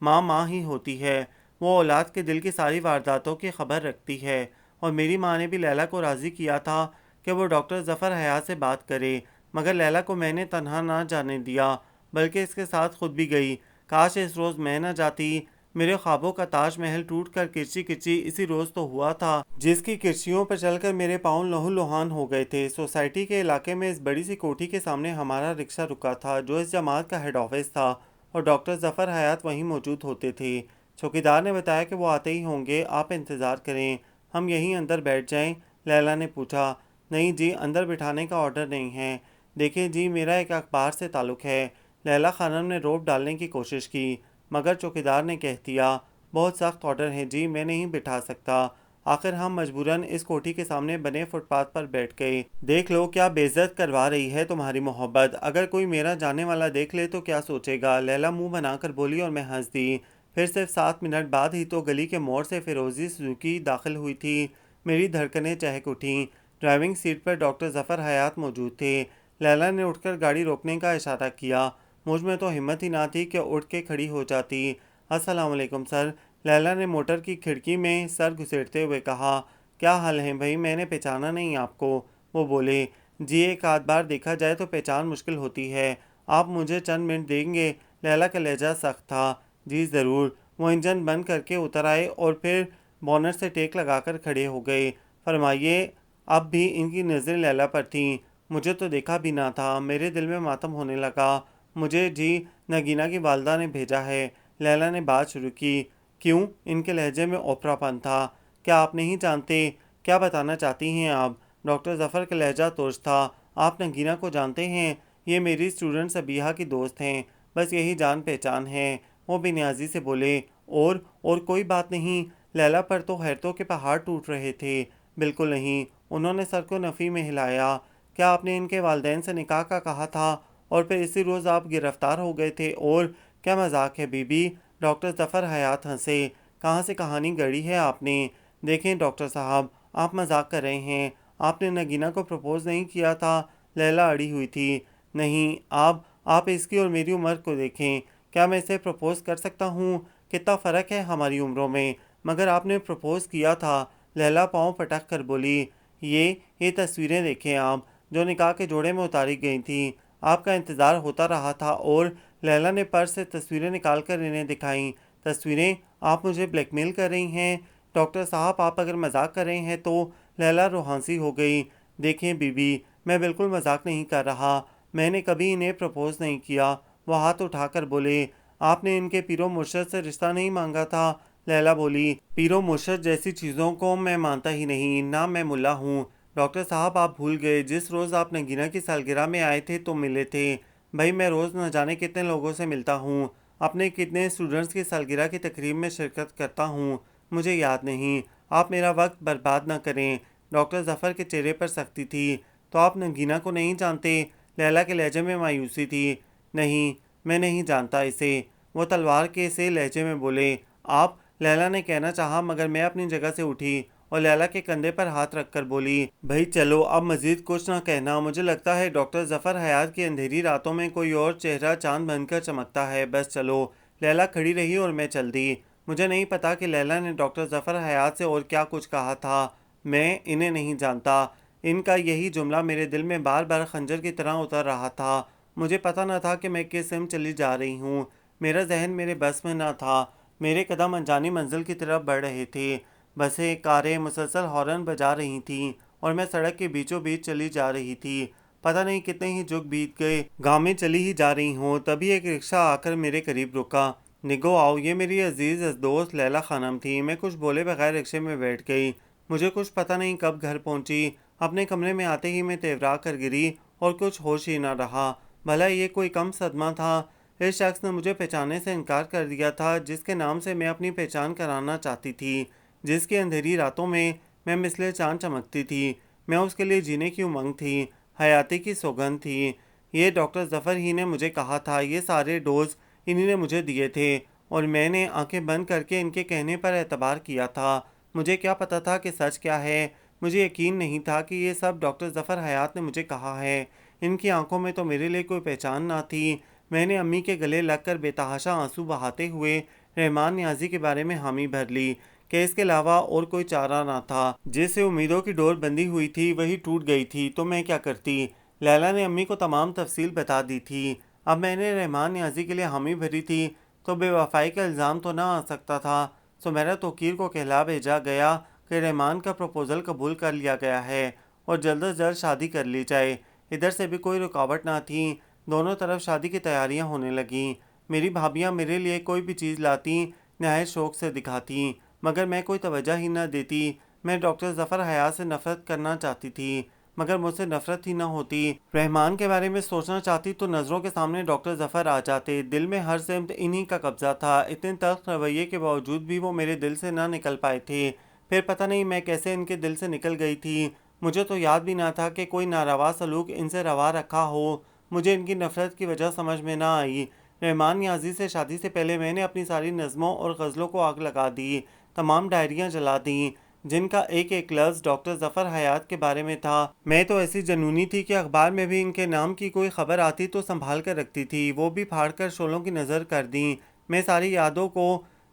ماں ہی ہوتی ہے، وہ اولاد کے دل کی ساری وارداتوں کی خبر رکھتی ہے، اور میری ماں نے بھی لیلہ کو راضی کیا تھا کہ وہ ڈاکٹر ظفر حیات سے بات کرے، مگر لیلہ کو میں نے تنہا نہ جانے دیا بلکہ اس کے ساتھ خود بھی گئی۔ کاش اس روز میں نہ جاتی۔ میرے خوابوں کا تاج محل ٹوٹ کر کرچی کرچی اسی روز تو ہوا تھا جس کی کرچیوں پر چل کر میرے پاؤں لہو لہان ہو گئے تھے۔ سوسائٹی کے علاقے میں اس بڑی سی کوٹھی کے سامنے ہمارا رکشہ رکا تھا جو اس جماعت کا ہیڈ آفس تھا، اور ڈاکٹر ظفر حیات وہیں موجود ہوتے تھے۔ چوکیدار نے بتایا کہ وہ آتے ہی ہوں گے، آپ انتظار کریں۔ ہم یہیں اندر بیٹھ جائیں؟ لیلہ نے پوچھا۔ نہیں جی، اندر بٹھانے کا آرڈر نہیں ہے۔ دیکھیں جی، میرا ایک اخبار سے تعلق ہے۔ لیلہ خانم نے روب ڈالنے کی کوشش کی، مگر چوکیدار نے کہہ دیا، بہت سخت آرڈر ہے جی، میں نہیں بٹھا سکتا۔ آخر ہم مجبوراً اس کوٹھی کے سامنے بنے فٹ پاتھ پر بیٹھ گئے۔ دیکھ لو کیا بے عزت کروا رہی ہے تمہاری محبت، اگر کوئی میرا جانے والا دیکھ لے تو کیا سوچے گا؟ لیلہ منہ بنا کر بولی اور میں ہنس دی۔ پھر صرف 7 منٹ بعد ہی تو گلی کے موڑ سے فیروزی سوزوکی داخل ہوئی تھی۔ میری دھڑکنیں چہک اٹھیں۔ ڈرائیونگ سیٹ پر ڈاکٹر ظفر حیات موجود تھے۔ لیلہ نے اٹھ کر گاڑی روکنے کا اشارہ کیا۔ مجھ میں تو ہمت ہی نہ تھی کہ اٹھ کے کھڑی ہو جاتی۔ السلام علیکم سر، لیلہ نے موٹر کی کھڑکی میں سر گھسیٹتے ہوئے کہا۔ کیا حال ہے بھائی، میں نے پہچانا نہیں آپ کو؟ وہ بولے، جی ایک آدھ بار دیکھا جائے تو پہچان مشکل ہوتی ہے، آپ مجھے چند منٹ دیں گے؟ لیلہ کا لہجہ سخت تھا۔ جی ضرور۔ وہ انجن بند کر کے اتر آئے اور پھر بونٹ سے ٹیک لگا کر کھڑے ہو گئے۔ فرمائیے۔ اب بھی ان کی نظریں لیلہ پر تھیں۔ مجھے تو دیکھا بھی نہ تھا۔ میرے دل میں ماتم ہونے لگا۔ مجھے جی نگینہ کی والدہ نے بھیجا ہے۔ لیلہ نے بات شروع کی۔ کیوں؟ ان کے لہجے میں اوپرا پن تھا۔ کیا آپ نہیں جانتے؟ کیا بتانا چاہتی ہیں آپ؟ ڈاکٹر ظفر کا لہجہ ترش تھا۔ آپ نگینہ کو جانتے ہیں؟ یہ میری اسٹوڈنٹ سبیحہ کی دوست ہیں، بس یہی جان پہچان ہے۔ وہ بے نیازی سے بولے، اور کوئی بات نہیں؟ لیلہ پر تو حیرتوں کے پہاڑ ٹوٹ رہے تھے۔ بالکل نہیں۔ انہوں نے سر کو نفی میں ہلایا۔ کیا آپ نے ان کے والدین سے نکاح کا کہا تھا اور پھر اسی روز آپ گرفتار ہو گئے تھے؟ اور کیا مذاق ہے بی بی؟ ڈاکٹر ظفر حیات ہنسے۔ کہاں سے کہانی گڑھی ہے آپ نے؟ دیکھیں ڈاکٹر صاحب، آپ مذاق کر رہے ہیں۔ آپ نے نگینہ کو پروپوز نہیں کیا تھا؟ لیلہ اڑی ہوئی تھی۔ نہیں، آپ اس کی اور میری عمر کو دیکھیں۔ کیا میں اسے پروپوز کر سکتا ہوں؟ کتنا فرق ہے ہماری عمروں میں۔ مگر آپ نے پروپوز کیا تھا۔ لیلہ پاؤں پٹک کر بولی، یہ تصویریں دیکھیں آپ، جو نکاح کے جوڑے میں اتاری گئی تھیں۔ آپ کا انتظار ہوتا رہا تھا۔ اور لیلہ نے پرس سے تصویریں نکال کر انہیں دکھائیں۔ تصویریں؟ آپ مجھے بلیک میل کر رہی ہیں؟ ڈاکٹر صاحب آپ اگر مذاق کر رہے ہیں تو… لیلہ روحانسی ہو گئی۔ دیکھیں بی بی، میں بالکل مذاق نہیں کر رہا۔ میں نے کبھی انہیں پروپوز نہیں کیا۔ وہ ہاتھ اٹھا کر بولے، آپ نے ان کے پیر و مرشد سے رشتہ نہیں مانگا تھا؟ لیلہ بولی، پیر و مرشد جیسی چیزوں کو میں مانتا ہی نہیں، نہ میں ملا ہوں۔ ڈاکٹر صاحب آپ بھول گئے، جس روز آپ نگینہ کی سالگرہ میں آئے تھے تو ملے تھے۔ بھائی میں روز نہ جانے کتنے لوگوں سے ملتا ہوں، اپنے کتنے اسٹوڈنٹس کی سالگرہ کی تقریب میں شرکت کرتا ہوں، مجھے یاد نہیں۔ آپ میرا وقت برباد نہ کریں۔ ڈاکٹر ظفر کے چہرے پر سختی تھی۔ تو آپ نگینہ کو نہیں جانتے؟ لیلہ کے لہجے میں مایوسی تھی۔ نہیں، میں نہیں جانتا اسے۔ وہ تلوار کے سے لہجے میں بولے۔ آپ؟ لیلہ نے کہنا چاہا، مگر میں اپنی جگہ سے اٹھی اور لیلا کے کندھے پر ہاتھ رکھ کر بولی، بھائی چلو اب مزید کچھ نہ کہنا، مجھے لگتا ہے ڈاکٹر ظفر حیات کی اندھیری راتوں میں کوئی اور چہرہ چاند بن کر چمکتا ہے، بس چلو۔ لیلا کھڑی رہی اور میں چل دی۔ مجھے نہیں پتا کہ لیلا نے ڈاکٹر ظفر حیات سے اور کیا کچھ کہا تھا، میں انہیں نہیں جانتا۔ ان کا یہی جملہ میرے دل میں بار بار خنجر کی طرح اتر رہا تھا۔ مجھے پتہ نہ تھا کہ میں کس سمت چلی جا رہی ہوں۔ میرا ذہن میرے بس میں نہ تھا، میرے قدم انجانی منزل کی طرف بڑھ رہے تھے۔ بسیں، کاریں مسلسل ہارن بجا رہی تھیں اور میں سڑک کے بیچوں بیچ چلی جا رہی تھی۔ پتہ نہیں کتنے ہی جگ بیت گئے، گاہیں چلی ہی جا رہی ہوں، تبھی ایک رکشہ آ کر میرے قریب رکا۔ نگو آؤ، یہ میری عزیز دوست لیلا خانم تھی۔ میں کچھ بولے بغیر رکشے میں بیٹھ گئی۔ مجھے کچھ پتہ نہیں کب گھر پہنچی۔ اپنے کمرے میں آتے ہی میں تیورا کر گری اور کچھ ہوش ہی نہ رہا۔ بھلا یہ کوئی کم صدمہ تھا؟ اس شخص نے مجھے پہچاننے سے انکار کر دیا تھا جس کے نام سے میں اپنی پہچان کرانا چاہتی تھی، جس کی اندھیری راتوں میں میں مثل چاند چمکتی تھی۔ میں اس کے لیے جینے کی امنگ تھی، حیاتی کی سوگند تھی۔ یہ ڈاکٹر ظفر ہی نے مجھے کہا تھا، یہ سارے ڈوز انہی نے مجھے دیے تھے اور میں نے آنکھیں بند کر کے ان کے کہنے پر اعتبار کیا تھا۔ مجھے کیا پتا تھا کہ سچ کیا ہے؟ مجھے یقین نہیں تھا کہ یہ سب ڈاکٹر ظفر حیات نے مجھے کہا ہے۔ ان کی آنکھوں میں تو میرے لیے کوئی پہچان نہ تھی۔ میں نے امی کے گلے لگ کر بے تحاشا آنسو بہاتے ہوئے رحمان نیازی کے بارے میں حامی بھر لی کہ اس کے علاوہ اور کوئی چارہ نہ تھا۔ جس سے امیدوں کی ڈور بندھی ہوئی تھی وہی ٹوٹ گئی تھی، تو میں کیا کرتی؟ لیلا نے امی کو تمام تفصیل بتا دی تھی۔ اب میں نے رحمان نیازی کے لیے حامی بھری تھی تو بے وفائی کا الزام تو نہ آ سکتا تھا۔ سمیرا توقیر کو کہلا بھیجا گیا کہ رحمان کا پروپوزل قبول کر لیا گیا ہے اور جلد از جلد شادی کر لی جائے۔ ادھر سے بھی کوئی رکاوٹ نہ تھی، دونوں طرف شادی کی تیاریاں ہونے لگیں۔ میری بھابیاں میرے لیے کوئی بھی چیز لاتیں، نہایت شوق سے دکھاتیں، مگر میں کوئی توجہ ہی نہ دیتی۔ میں ڈاکٹر ظفر حیات سے نفرت کرنا چاہتی تھی مگر مجھ سے نفرت ہی نہ ہوتی۔ رحمان کے بارے میں سوچنا چاہتی تو نظروں کے سامنے ڈاکٹر ظفر آ جاتے۔ دل میں ہر سمت انہی کا قبضہ تھا۔ اتنے تلخ رویے کے باوجود بھی وہ میرے دل سے نہ نکل پائے تھے۔ پھر پتہ نہیں میں کیسے ان کے دل سے نکل گئی تھی۔ مجھے تو یاد بھی نہ تھا کہ کوئی ناروا سلوک ان سے روا رکھا ہو۔ مجھے ان کی نفرت کی وجہ سمجھ میں نہ آئی۔ رحمان نیازی سے شادی سے پہلے میں نے اپنی ساری نظموں اور غزلوں کو آگ لگا دی، تمام ڈائریاں جلا دیں جن کا ایک ایک لفظ ڈاکٹر ظفر حیات کے بارے میں تھا۔ میں تو ایسی جنونی تھی کہ اخبار میں بھی ان کے نام کی کوئی خبر آتی تو سنبھال کر رکھتی تھی، وہ بھی پھاڑ کر شعلوں کی نظر کر دیں۔ میں ساری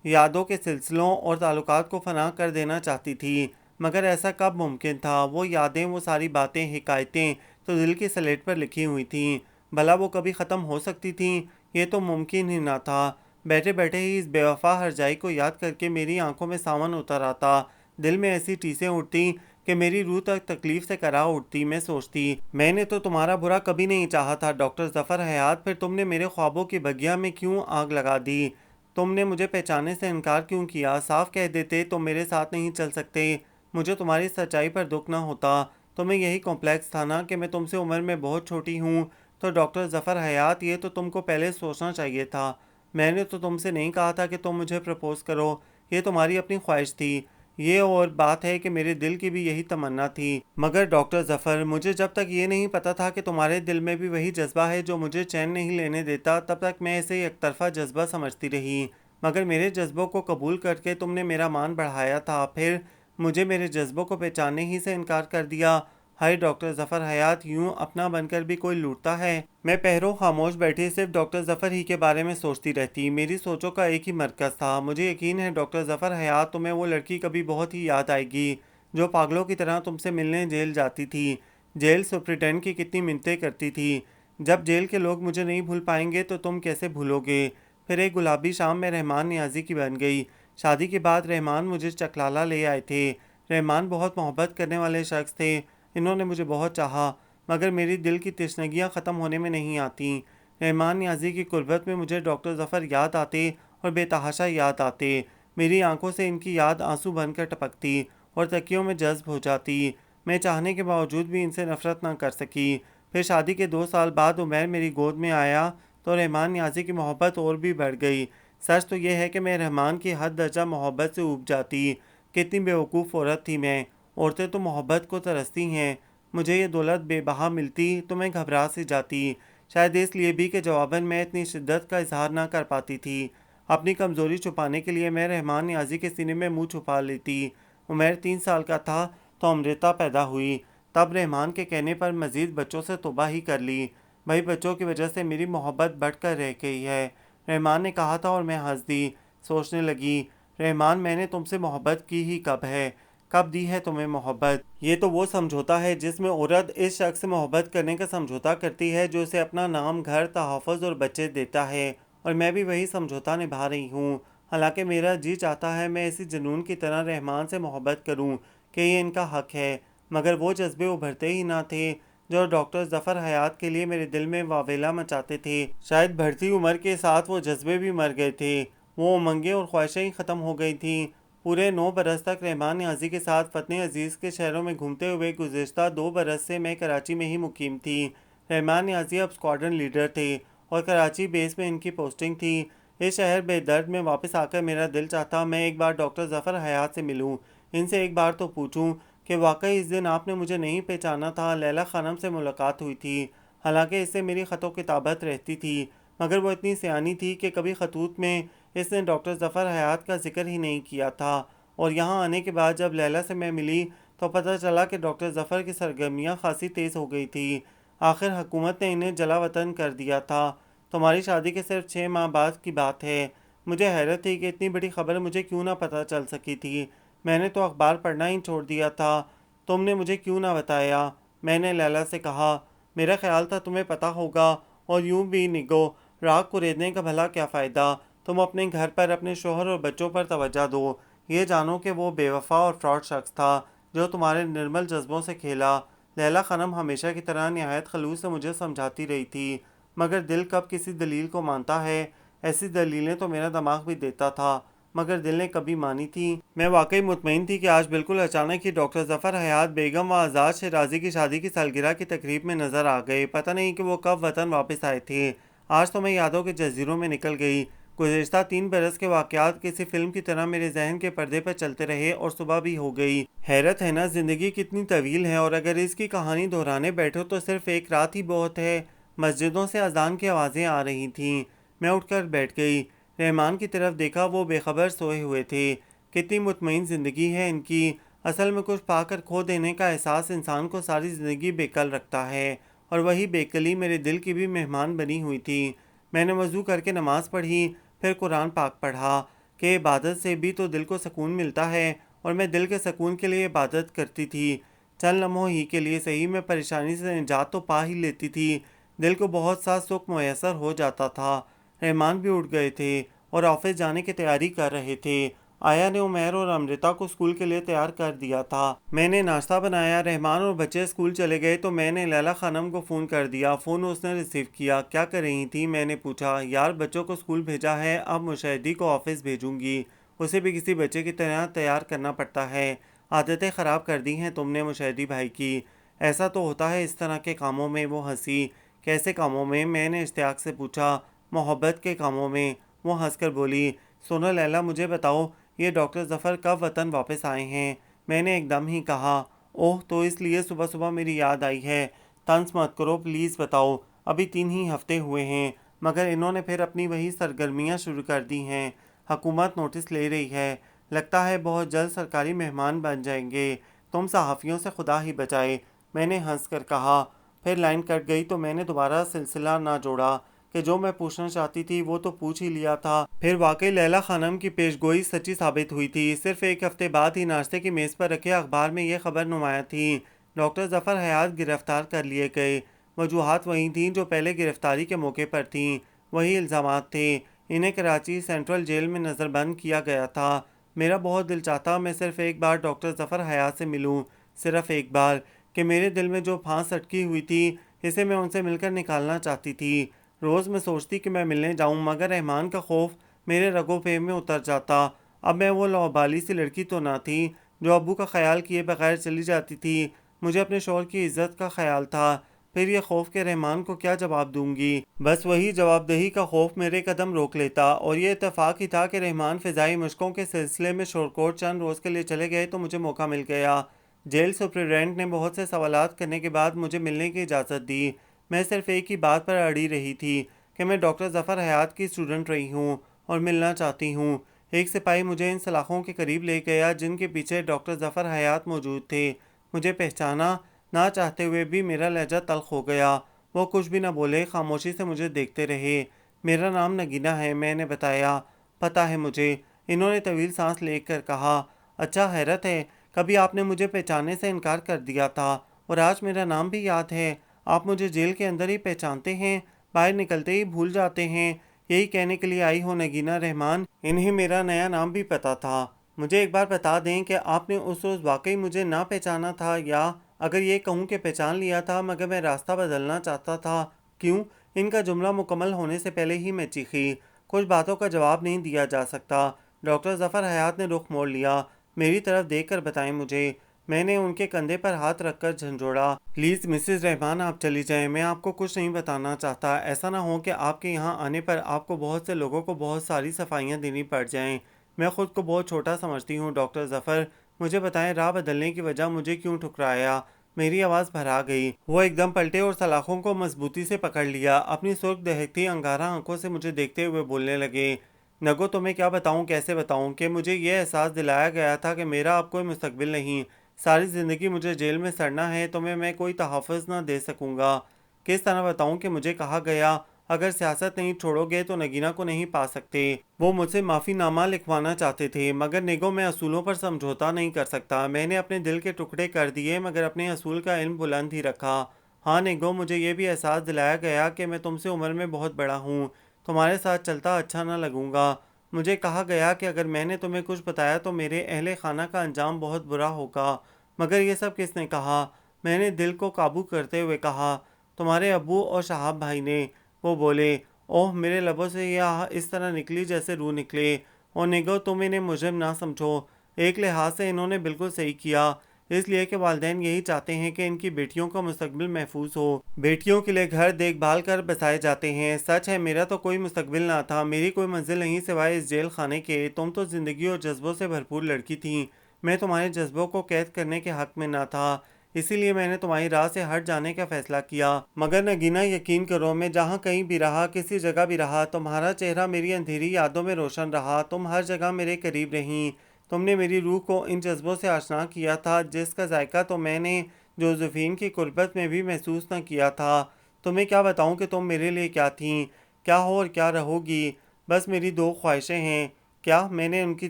یادوں کے سلسلوں اور تعلقات کو فنا کر دینا چاہتی تھی، مگر ایسا کب ممکن تھا؟ وہ یادیں، وہ ساری باتیں، حکایتیں تو دل کی سلیٹ پر لکھی ہوئی تھیں، بھلا وہ کبھی ختم ہو سکتی تھیں؟ یہ تو ممکن ہی نہ تھا۔ بیٹھے بیٹھے ہی اس بے وفا ہرجائی کو یاد کر کے میری آنکھوں میں ساون اتر آتا، دل میں ایسی ٹیسیں اٹھتی کہ میری روح تک تکلیف سے کرا اٹھتی۔ میں سوچتی، میں نے تو تمہارا برا کبھی نہیں چاہا تھا ڈاکٹر ظفر حیات، پھر تم نے میرے خوابوں کی بگیا میں کیوں آگ لگا دی؟ تم نے مجھے پہچاننے سے انکار کیوں کیا؟ صاف کہہ دیتے تم میرے ساتھ نہیں چل سکتے۔ مجھے تمہاری سچائی پر دکھ نہ ہوتا۔ تمہیں یہی کمپلیکس تھا نا کہ میں تم سے عمر میں بہت چھوٹی ہوں؟ تو ڈاکٹر ظفر حیات، یہ تو تم کو پہلے سوچنا چاہیے تھا۔ میں نے تو تم سے نہیں کہا تھا کہ تم مجھے پرپوز کرو، یہ تمہاری اپنی خواہش تھی۔ یہ اور بات ہے کہ میرے دل کی بھی یہی تمنا تھی۔ مگر ڈاکٹر ظفر، مجھے جب تک یہ نہیں پتا تھا کہ تمہارے دل میں بھی وہی جذبہ ہے جو مجھے چین نہیں لینے دیتا، تب تک میں اسے یک طرفہ جذبہ سمجھتی رہی۔ مگر میرے جذبوں کو قبول کر کے تم نے میرا مان بڑھایا تھا، پھر مجھے میرے جذبوں کو پہچاننے ہی سے انکار کر دیا۔ ہائے ڈاکٹر ظفر حیات، یوں اپنا بن کر بھی کوئی لوٹتا ہے؟ میں پہروں خاموش بیٹھی صرف ڈاکٹر ظفر ہی کے بارے میں سوچتی رہتی۔ میری سوچوں کا ایک ہی مرکز تھا، مجھے یقین ہے ڈاکٹر ظفر حیات، تمہیں وہ لڑکی کبھی بہت ہی یاد آئے گی جو پاگلوں کی طرح تم سے ملنے جیل جاتی تھی، جیل سپرنٹینڈنٹ کی کتنی منتیں کرتی تھی۔ جب جیل کے لوگ مجھے نہیں بھول پائیں گے تو تم کیسے بھولو گے؟ پھر ایک گلابی شام میں رحمان نیازی کی بن گئی۔ شادی کے بعد رحمان مجھے چکلالہ لے آئے تھے۔ رحمان بہت محبت کرنے والے شخص تھے، انہوں نے مجھے بہت چاہا، مگر میری دل کی تشنگیاں ختم ہونے میں نہیں آتیں۔ رحمان نیازی کی قربت میں مجھے ڈاکٹر ظفر یاد آتے اور بے تحاشا یاد آتے۔ میری آنکھوں سے ان کی یاد آنسو بن کر ٹپکتی اور تکیوں میں جذب ہو جاتی۔ میں چاہنے کے باوجود بھی ان سے نفرت نہ کر سکی۔ پھر شادی کے 2 سال بعد عمیر میری گود میں آیا تو رحمان نیازی کی محبت اور بھی بڑھ گئی۔ سچ تو یہ ہے کہ میں رحمان کی حد درجہ محبت سے اوب جاتی۔ کتنی بیوقوف عورت تھی میں۔ عورتیں تو محبت کو ترستی ہیں، مجھے یہ دولت بے بہا ملتی تو میں گھبرا سی جاتی، شاید اس لیے بھی کہ جواباً میں اتنی شدت کا اظہار نہ کر پاتی تھی۔ اپنی کمزوری چھپانے کے لیے میں رحمان نیازی کے سینے میں منہ چھپا لیتی عمیر 3 سال کا تھا تو امرتا پیدا ہوئی۔ تب رحمان کے کہنے پر مزید بچوں سے توبہ ہی کر لی۔ بھائی بچوں کی وجہ سے میری محبت بڑھ کر رہ گئی ہے، رحمان نے کہا تھا اور میں ہنس دی۔ سوچنے لگی، رحمان میں نے تم سے محبت کی ہی کب ہے؟ کب دی ہے تمہیں محبت؟ یہ تو وہ سمجھوتا ہے جس میں عورت اس شخص سے محبت کرنے کا سمجھوتا کرتی ہے جو اسے اپنا نام، گھر، تحفظ اور بچے دیتا ہے، اور میں بھی وہی سمجھوتا نبھا رہی ہوں۔ حالانکہ میرا جی چاہتا ہے میں اسی جنون کی طرح رحمان سے محبت کروں کہ یہ ان کا حق ہے، مگر وہ جذبے ابھرتے ہی نہ تھے جو ڈاکٹر ظفر حیات کے لیے میرے دل میں واویلا مچاتے تھے۔ شاید بڑھتی عمر کے ساتھ وہ جذبے بھی مر گئے تھے، وہ امنگیں اور خواہشیں ہی ختم ہو گئی تھیں۔ پورے 9 برس تک رحمان نیازی کے ساتھ وطن عزیز کے شہروں میں گھومتے ہوئے گزشتہ 2 برس سے میں کراچی میں ہی مقیم تھی۔ رحمان نیازی اب اسکواڈرن لیڈر تھے اور کراچی بیس میں ان کی پوسٹنگ تھی۔ اس شہر بے درد میں واپس آ کر میرا دل چاہتا میں ایک بار ڈاکٹر ظفر حیات سے ملوں، ان سے ایک بار تو پوچھوں کہ واقعی اس دن آپ نے مجھے نہیں پہچانا تھا، لیلا خانم سے ملاقات ہوئی تھی۔ حالانکہ اس سے میری خط و کتابت رہتی تھی، مگر وہ اتنی سیانی تھی کہ کبھی خطوط میں اس نے ڈاکٹر ظفر حیات کا ذکر ہی نہیں کیا تھا، اور یہاں آنے کے بعد جب لیلا سے میں ملی تو پتہ چلا کہ ڈاکٹر ظفر کی سرگرمیاں خاصی تیز ہو گئی تھی۔ آخر حکومت نے انہیں جلا وطن کر دیا تھا۔ تمہاری شادی کے صرف 6 ماہ بعد کی بات ہے۔ مجھے حیرت تھی کہ اتنی بڑی خبر مجھے کیوں نہ پتہ چل سکی تھی۔ میں نے تو اخبار پڑھنا ہی چھوڑ دیا تھا، تم نے مجھے کیوں نہ بتایا؟ میں نے لیلا سے کہا، میرا خیال تھا تمہیں پتہ ہوگا، اور یوں بھی نگو راگ کو ریدنے کا بھلا کیا فائدہ؟ تم اپنے گھر پر، اپنے شوہر اور بچوں پر توجہ دو، یہ جانو کہ وہ بے وفا اور فراڈ شخص تھا جو تمہارے نرمل جذبوں سے کھیلا۔ لیلا خانم ہمیشہ کی طرح نہایت خلوص سے مجھے سمجھاتی رہی تھی، مگر دل کب کسی دلیل کو مانتا ہے؟ ایسی دلیلیں تو میرا دماغ بھی دیتا تھا، مگر دل نے کبھی مانی تھی؟ میں واقعی مطمئن تھی کہ آج بالکل اچانک ہی ڈاکٹر ظفر حیات بیگم و آزاد شیرازی کی شادی کی سالگرہ کی تقریب میں نظر آ گئے۔ پتہ نہیں کہ وہ کب وطن واپس آئے تھے۔ آج تو میں یادوں کے جزیروں میں نکل گئی۔ گزشتہ 3 برس کے واقعات کسی فلم کی طرح میرے ذہن کے پردے پر چلتے رہے اور صبح بھی ہو گئی۔ حیرت ہے نا، زندگی کتنی طویل ہے، اور اگر اس کی کہانی دہرانے بیٹھو تو صرف ایک رات ہی بہت ہے۔ مسجدوں سے اذان کی آوازیں آ رہی تھیں۔ میں اٹھ کر بیٹھ گئی، رحمان کی طرف دیکھا، وہ بے خبر سوئے ہوئے تھے۔ کتنی مطمئن زندگی ہے ان کی۔ اصل میں کچھ پا کر کھو دینے کا احساس انسان کو ساری زندگی بے کل رکھتا ہے، اور وہی بے کلی میرے دل کی بھی مہمان بنی ہوئی تھی۔ میں نے وضو کر کے نماز پڑھی، پھر قرآن پاک پڑھا کہ عبادت سے بھی تو دل کو سکون ملتا ہے، اور میں دل کے سکون کے لیے عبادت کرتی تھی۔ چند لمحوں ہی کے لیے صحیح میں پریشانی سے نجات تو پا ہی لیتی تھی، دل کو بہت سا سکھ میسر ہو جاتا تھا۔ رحمان بھی اٹھ گئے تھے اور آفس جانے کی تیاری کر رہے تھے۔ آیا نے عمیر اور امرتا کو اسکول کے لیے تیار کر دیا تھا۔ میں نے ناشتہ بنایا، رحمان اور بچے اسکول چلے گئے تو میں نے لیلا خانم کو فون کر دیا۔ فون اس نے ریسیو کیا۔ کیا کر رہی تھی؟ میں نے پوچھا۔ یار بچوں کو اسکول بھیجا ہے، اب مشاہدی کو آفس بھیجوں گی، اسے بھی کسی بچے کی طرح تیار کرنا پڑتا ہے۔ عادتیں خراب کر دی ہیں تم نے مشاہدی بھائی کی۔ ایسا تو ہوتا ہے اس طرح کے کاموں میں۔ وہ ہنسی۔ کیسے کاموں میں؟ میں نے اشتیاق سے پوچھا۔ محبت کے کاموں میں، وہ ہنس کر بولی۔ سنو لیلا، مجھے بتاؤ یہ ڈاکٹر ظفر کب وطن واپس آئے ہیں؟ میں نے ایک دم ہی کہا۔ اوہ، تو اس لیے صبح صبح میری یاد آئی ہے۔ طنز مت کرو پلیز، بتاؤ۔ ابھی 3 ہی ہفتے ہوئے ہیں، مگر انہوں نے پھر اپنی وہی سرگرمیاں شروع کر دی ہیں۔ حکومت نوٹس لے رہی ہے، لگتا ہے بہت جلد سرکاری مہمان بن جائیں گے۔ تم صحافیوں سے خدا ہی بچائے، میں نے ہنس کر کہا۔ پھر لائن کٹ گئی تو میں نے دوبارہ سلسلہ نہ جوڑا کہ جو میں پوچھنا چاہتی تھی وہ تو پوچھ ہی لیا تھا۔ پھر واقعی لیلا خانم کی پیش گوئی سچی ثابت ہوئی تھی۔ صرف 1 ہفتے بعد ہی ناشتے کی میز پر رکھے اخبار میں یہ خبر نمایاں تھی، ڈاکٹر ظفر حیات گرفتار کر لیے گئے۔ وجوہات وہی تھیں جو پہلے گرفتاری کے موقع پر تھیں، وہی الزامات تھے۔ انہیں کراچی سینٹرل جیل میں نظر بند کیا گیا تھا۔ میرا بہت دل چاہتا میں صرف ایک بار ڈاکٹر ظفر حیات سے ملوں، صرف ایک بار، کہ میرے دل میں جو پھانس اٹکی ہوئی تھی اسے میں ان سے مل کر نکالنا چاہتی تھی۔ روز میں سوچتی کہ میں ملنے جاؤں، مگر رحمان کا خوف میرے رگوں پہ میں اتر جاتا۔ اب میں وہ لاابالی سی لڑکی تو نہ تھی جو ابو کا خیال کیے بغیر چلی جاتی تھی۔ مجھے اپنے شوہر کی عزت کا خیال تھا۔ پھر یہ خوف کہ رحمان کو کیا جواب دوں گی، بس وہی جواب دہی کا خوف میرے قدم روک لیتا۔ اور یہ اتفاق ہی تھا کہ رحمان فضائی مشقوں کے سلسلے میں شورکوٹ چند روز کے لیے چلے گئے تو مجھے موقع مل گیا۔ جیل سپرنٹینڈنٹ نے بہت سے سوالات کرنے کے بعد مجھے ملنے کی اجازت دی۔ میں صرف ایک ہی بات پر اڑی رہی تھی کہ میں ڈاکٹر ظفر حیات کی اسٹوڈنٹ رہی ہوں اور ملنا چاہتی ہوں۔ ایک سپاہی مجھے ان سلاخوں کے قریب لے گیا جن کے پیچھے ڈاکٹر ظفر حیات موجود تھے۔ مجھے پہچانا نہ چاہتے ہوئے بھی میرا لہجہ تلخ ہو گیا۔ وہ کچھ بھی نہ بولے، خاموشی سے مجھے دیکھتے رہے۔ میرا نام نگینہ ہے، میں نے بتایا۔ پتہ ہے مجھے، انہوں نے طویل سانس لے کر کہا۔ اچھا، حیرت ہے، کبھی آپ نے مجھے پہچاننے سے انکار کر دیا تھا اور آج میرا نام بھی یاد ہے۔ آپ مجھے جیل کے اندر ہی پہچانتے ہیں، باہر نکلتے ہی بھول جاتے ہیں۔ یہی کہنے کے لیے آئی ہو نگینہ رحمان، انہیں میرا نیا نام بھی پتہ تھا۔ مجھے ایک بار بتا دیں کہ آپ نے اس روز واقعی مجھے نہ پہچانا تھا، یا اگر یہ کہوں کہ پہچان لیا تھا مگر میں راستہ بدلنا چاہتا تھا؟ کیوں؟ ان کا جملہ مکمل ہونے سے پہلے ہی میں چیخی۔ کچھ باتوں کا جواب نہیں دیا جا سکتا۔ ڈاکٹر ظفر حیات نے رخ موڑ لیا۔ میری طرف دیکھ کر بتائیں مجھے۔ میں نے ان کے کندھے پر ہاتھ رکھ کر جھنجھوڑا۔ پلیز مسز رحمان، آپ چلی جائیں، میں آپ کو کچھ نہیں بتانا چاہتا۔ ایسا نہ ہو کہ آپ کے یہاں آنے پر آپ کو بہت سے لوگوں کو بہت ساری صفائیاں دینی پڑ جائیں۔ میں خود کو بہت چھوٹا سمجھتی ہوں ڈاکٹر ظفر، مجھے بتائیں راہ بدلنے کی وجہ مجھے کیوں ٹھکرایا؟ میری آواز بھرا گئی۔ وہ ایک دم پلٹے اور سلاخوں کو مضبوطی سے پکڑ لیا۔ اپنی سرخ دہکتی انگارہ آنکھوں سے مجھے دیکھتے ہوئے بولنے لگے، نگو تمہیں کیا بتاؤں، کیسے بتاؤں کہ مجھے یہ احساس دلایا گیا تھا کہ میرا اب کوئی مستقبل نہیں۔ ساری زندگی مجھے جیل میں سڑنا ہے، تمہیں میں کوئی تحفظ نہ دے سکوں گا۔ کس طرح بتاؤں کہ مجھے کہا گیا اگر سیاست نہیں چھوڑو گے تو نگینہ کو نہیں پا سکتے۔ وہ مجھ سے معافی نامہ لکھوانا چاہتے تھے، مگر نگو میں اصولوں پر سمجھوتا نہیں کر سکتا۔ میں نے اپنے دل کے ٹکڑے کر دیے مگر اپنے اصول کا علم بلند ہی رکھا۔ ہاں نگو، مجھے یہ بھی احساس دلایا گیا کہ میں تم سے عمر میں بہت بڑا ہوں، تمہارے ساتھ چلتا اچھا نہ لگوں گا۔ مجھے کہا گیا کہ اگر میں نے تمہیں کچھ بتایا تو میرے اہل خانہ کا انجام بہت برا ہوگا۔ مگر یہ سب کس نے کہا؟ میں نے دل کو قابو کرتے ہوئے کہا، تمہارے ابو اور شہاب بھائی نے۔ وہ بولے، اوہ، میرے لبوں سے یہ اس طرح نکلی جیسے روح نکلے۔ اور نگو، تم انہیں مجرم نہ سمجھو، ایک لحاظ سے انہوں نے بالکل صحیح کیا، اس لیے کہ والدین یہی چاہتے ہیں کہ ان کی بیٹیوں کا مستقبل محفوظ ہو۔ بیٹیوں کے لیے گھر دیکھ بھال کر بسائے جاتے ہیں۔ سچ ہے، میرا تو کوئی مستقبل نہ تھا، میری کوئی منزل نہیں سوائے اس جیل خانے کے۔ تم تو زندگی اور جذبوں سے بھرپور لڑکی تھیں، میں تمہارے جذبوں کو قید کرنے کے حق میں نہ تھا، اسی لیے میں نے تمہاری راہ سے ہٹ جانے کا فیصلہ کیا۔ مگر نگینہ، یقین کرو، میں جہاں کہیں بھی رہا، کسی جگہ بھی رہا، تمہارا چہرہ میری اندھیری یادوں میں روشن رہا۔ تم ہر جگہ میرے قریب رہیں، تم نے میری روح کو ان جذبوں سے آشنا کیا تھا جس کا ذائقہ تو میں نے جوزفین کی قربت میں بھی محسوس نہ کیا تھا۔ تمہیں کیا بتاؤں کہ تم میرے لیے کیا تھیں، کیا ہو اور کیا رہو گی؟ بس میری دو خواہشیں ہیں۔ کیا؟ میں نے ان کی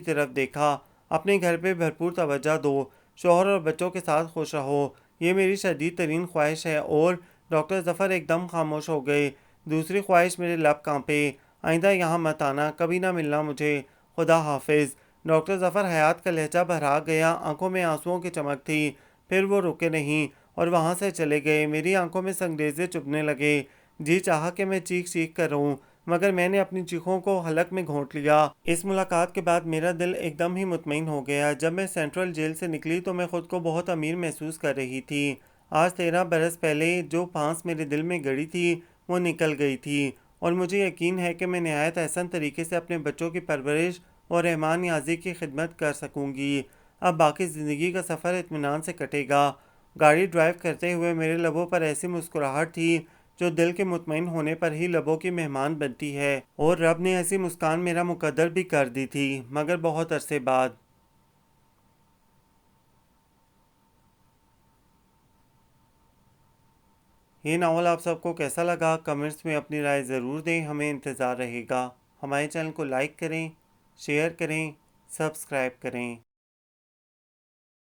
طرف دیکھا۔ اپنے گھر پہ بھرپور توجہ دو، شوہر اور بچوں کے ساتھ خوش رہو، یہ میری شدید ترین خواہش ہے۔ اور ڈاکٹر ظفر ایک دم خاموش ہو گئے۔ دوسری خواہش، میرے لب کانپے، آئندہ یہاں مت آنا، کبھی نہ ملنا مجھے، خدا حافظ۔ ڈاکٹر ظفر حیات کا لہجہ بھرا گیا، آنکھوں میں آنسوؤں کی چمک تھی۔ پھر وہ رکے نہیں اور وہاں سے چلے گئے۔ میری آنکھوں میں سنگریزے چبھنے لگے، جی چاہا کہ میں چیخ چیخ کر رہوں، مگر میں نے اپنی چیخوں کو حلق میں گھونٹ لیا۔ اس ملاقات کے بعد میرا دل ایک دم ہی مطمئن ہو گیا۔ جب میں سینٹرل جیل سے نکلی تو میں خود کو بہت امیر محسوس کر رہی تھی۔ آج 13 برس پہلے جو پھانس میرے دل میں گڑی تھی وہ نکل گئی تھی، اور مجھے یقین ہے کہ میں نہایت احسن طریقے سے اپنے بچوں کی پرورش اور رحمان نیازی کی خدمت کر سکوں گی۔ اب باقی زندگی کا سفر اطمینان سے کٹے گا۔ گاڑی ڈرائیو کرتے ہوئے میرے لبوں پر ایسی مسکراہٹ تھی جو دل کے مطمئن ہونے پر ہی لبوں کی مہمان بنتی ہے، اور رب نے ایسی مسکان میرا مقدر بھی کر دی تھی، مگر بہت عرصے بعد۔ یہ ناول آپ سب کو کیسا لگا؟ کمنٹس میں اپنی رائے ضرور دیں، ہمیں انتظار رہے گا۔ ہمارے چینل کو لائک کریں، شیئر کریں، سبسکرائب کریں۔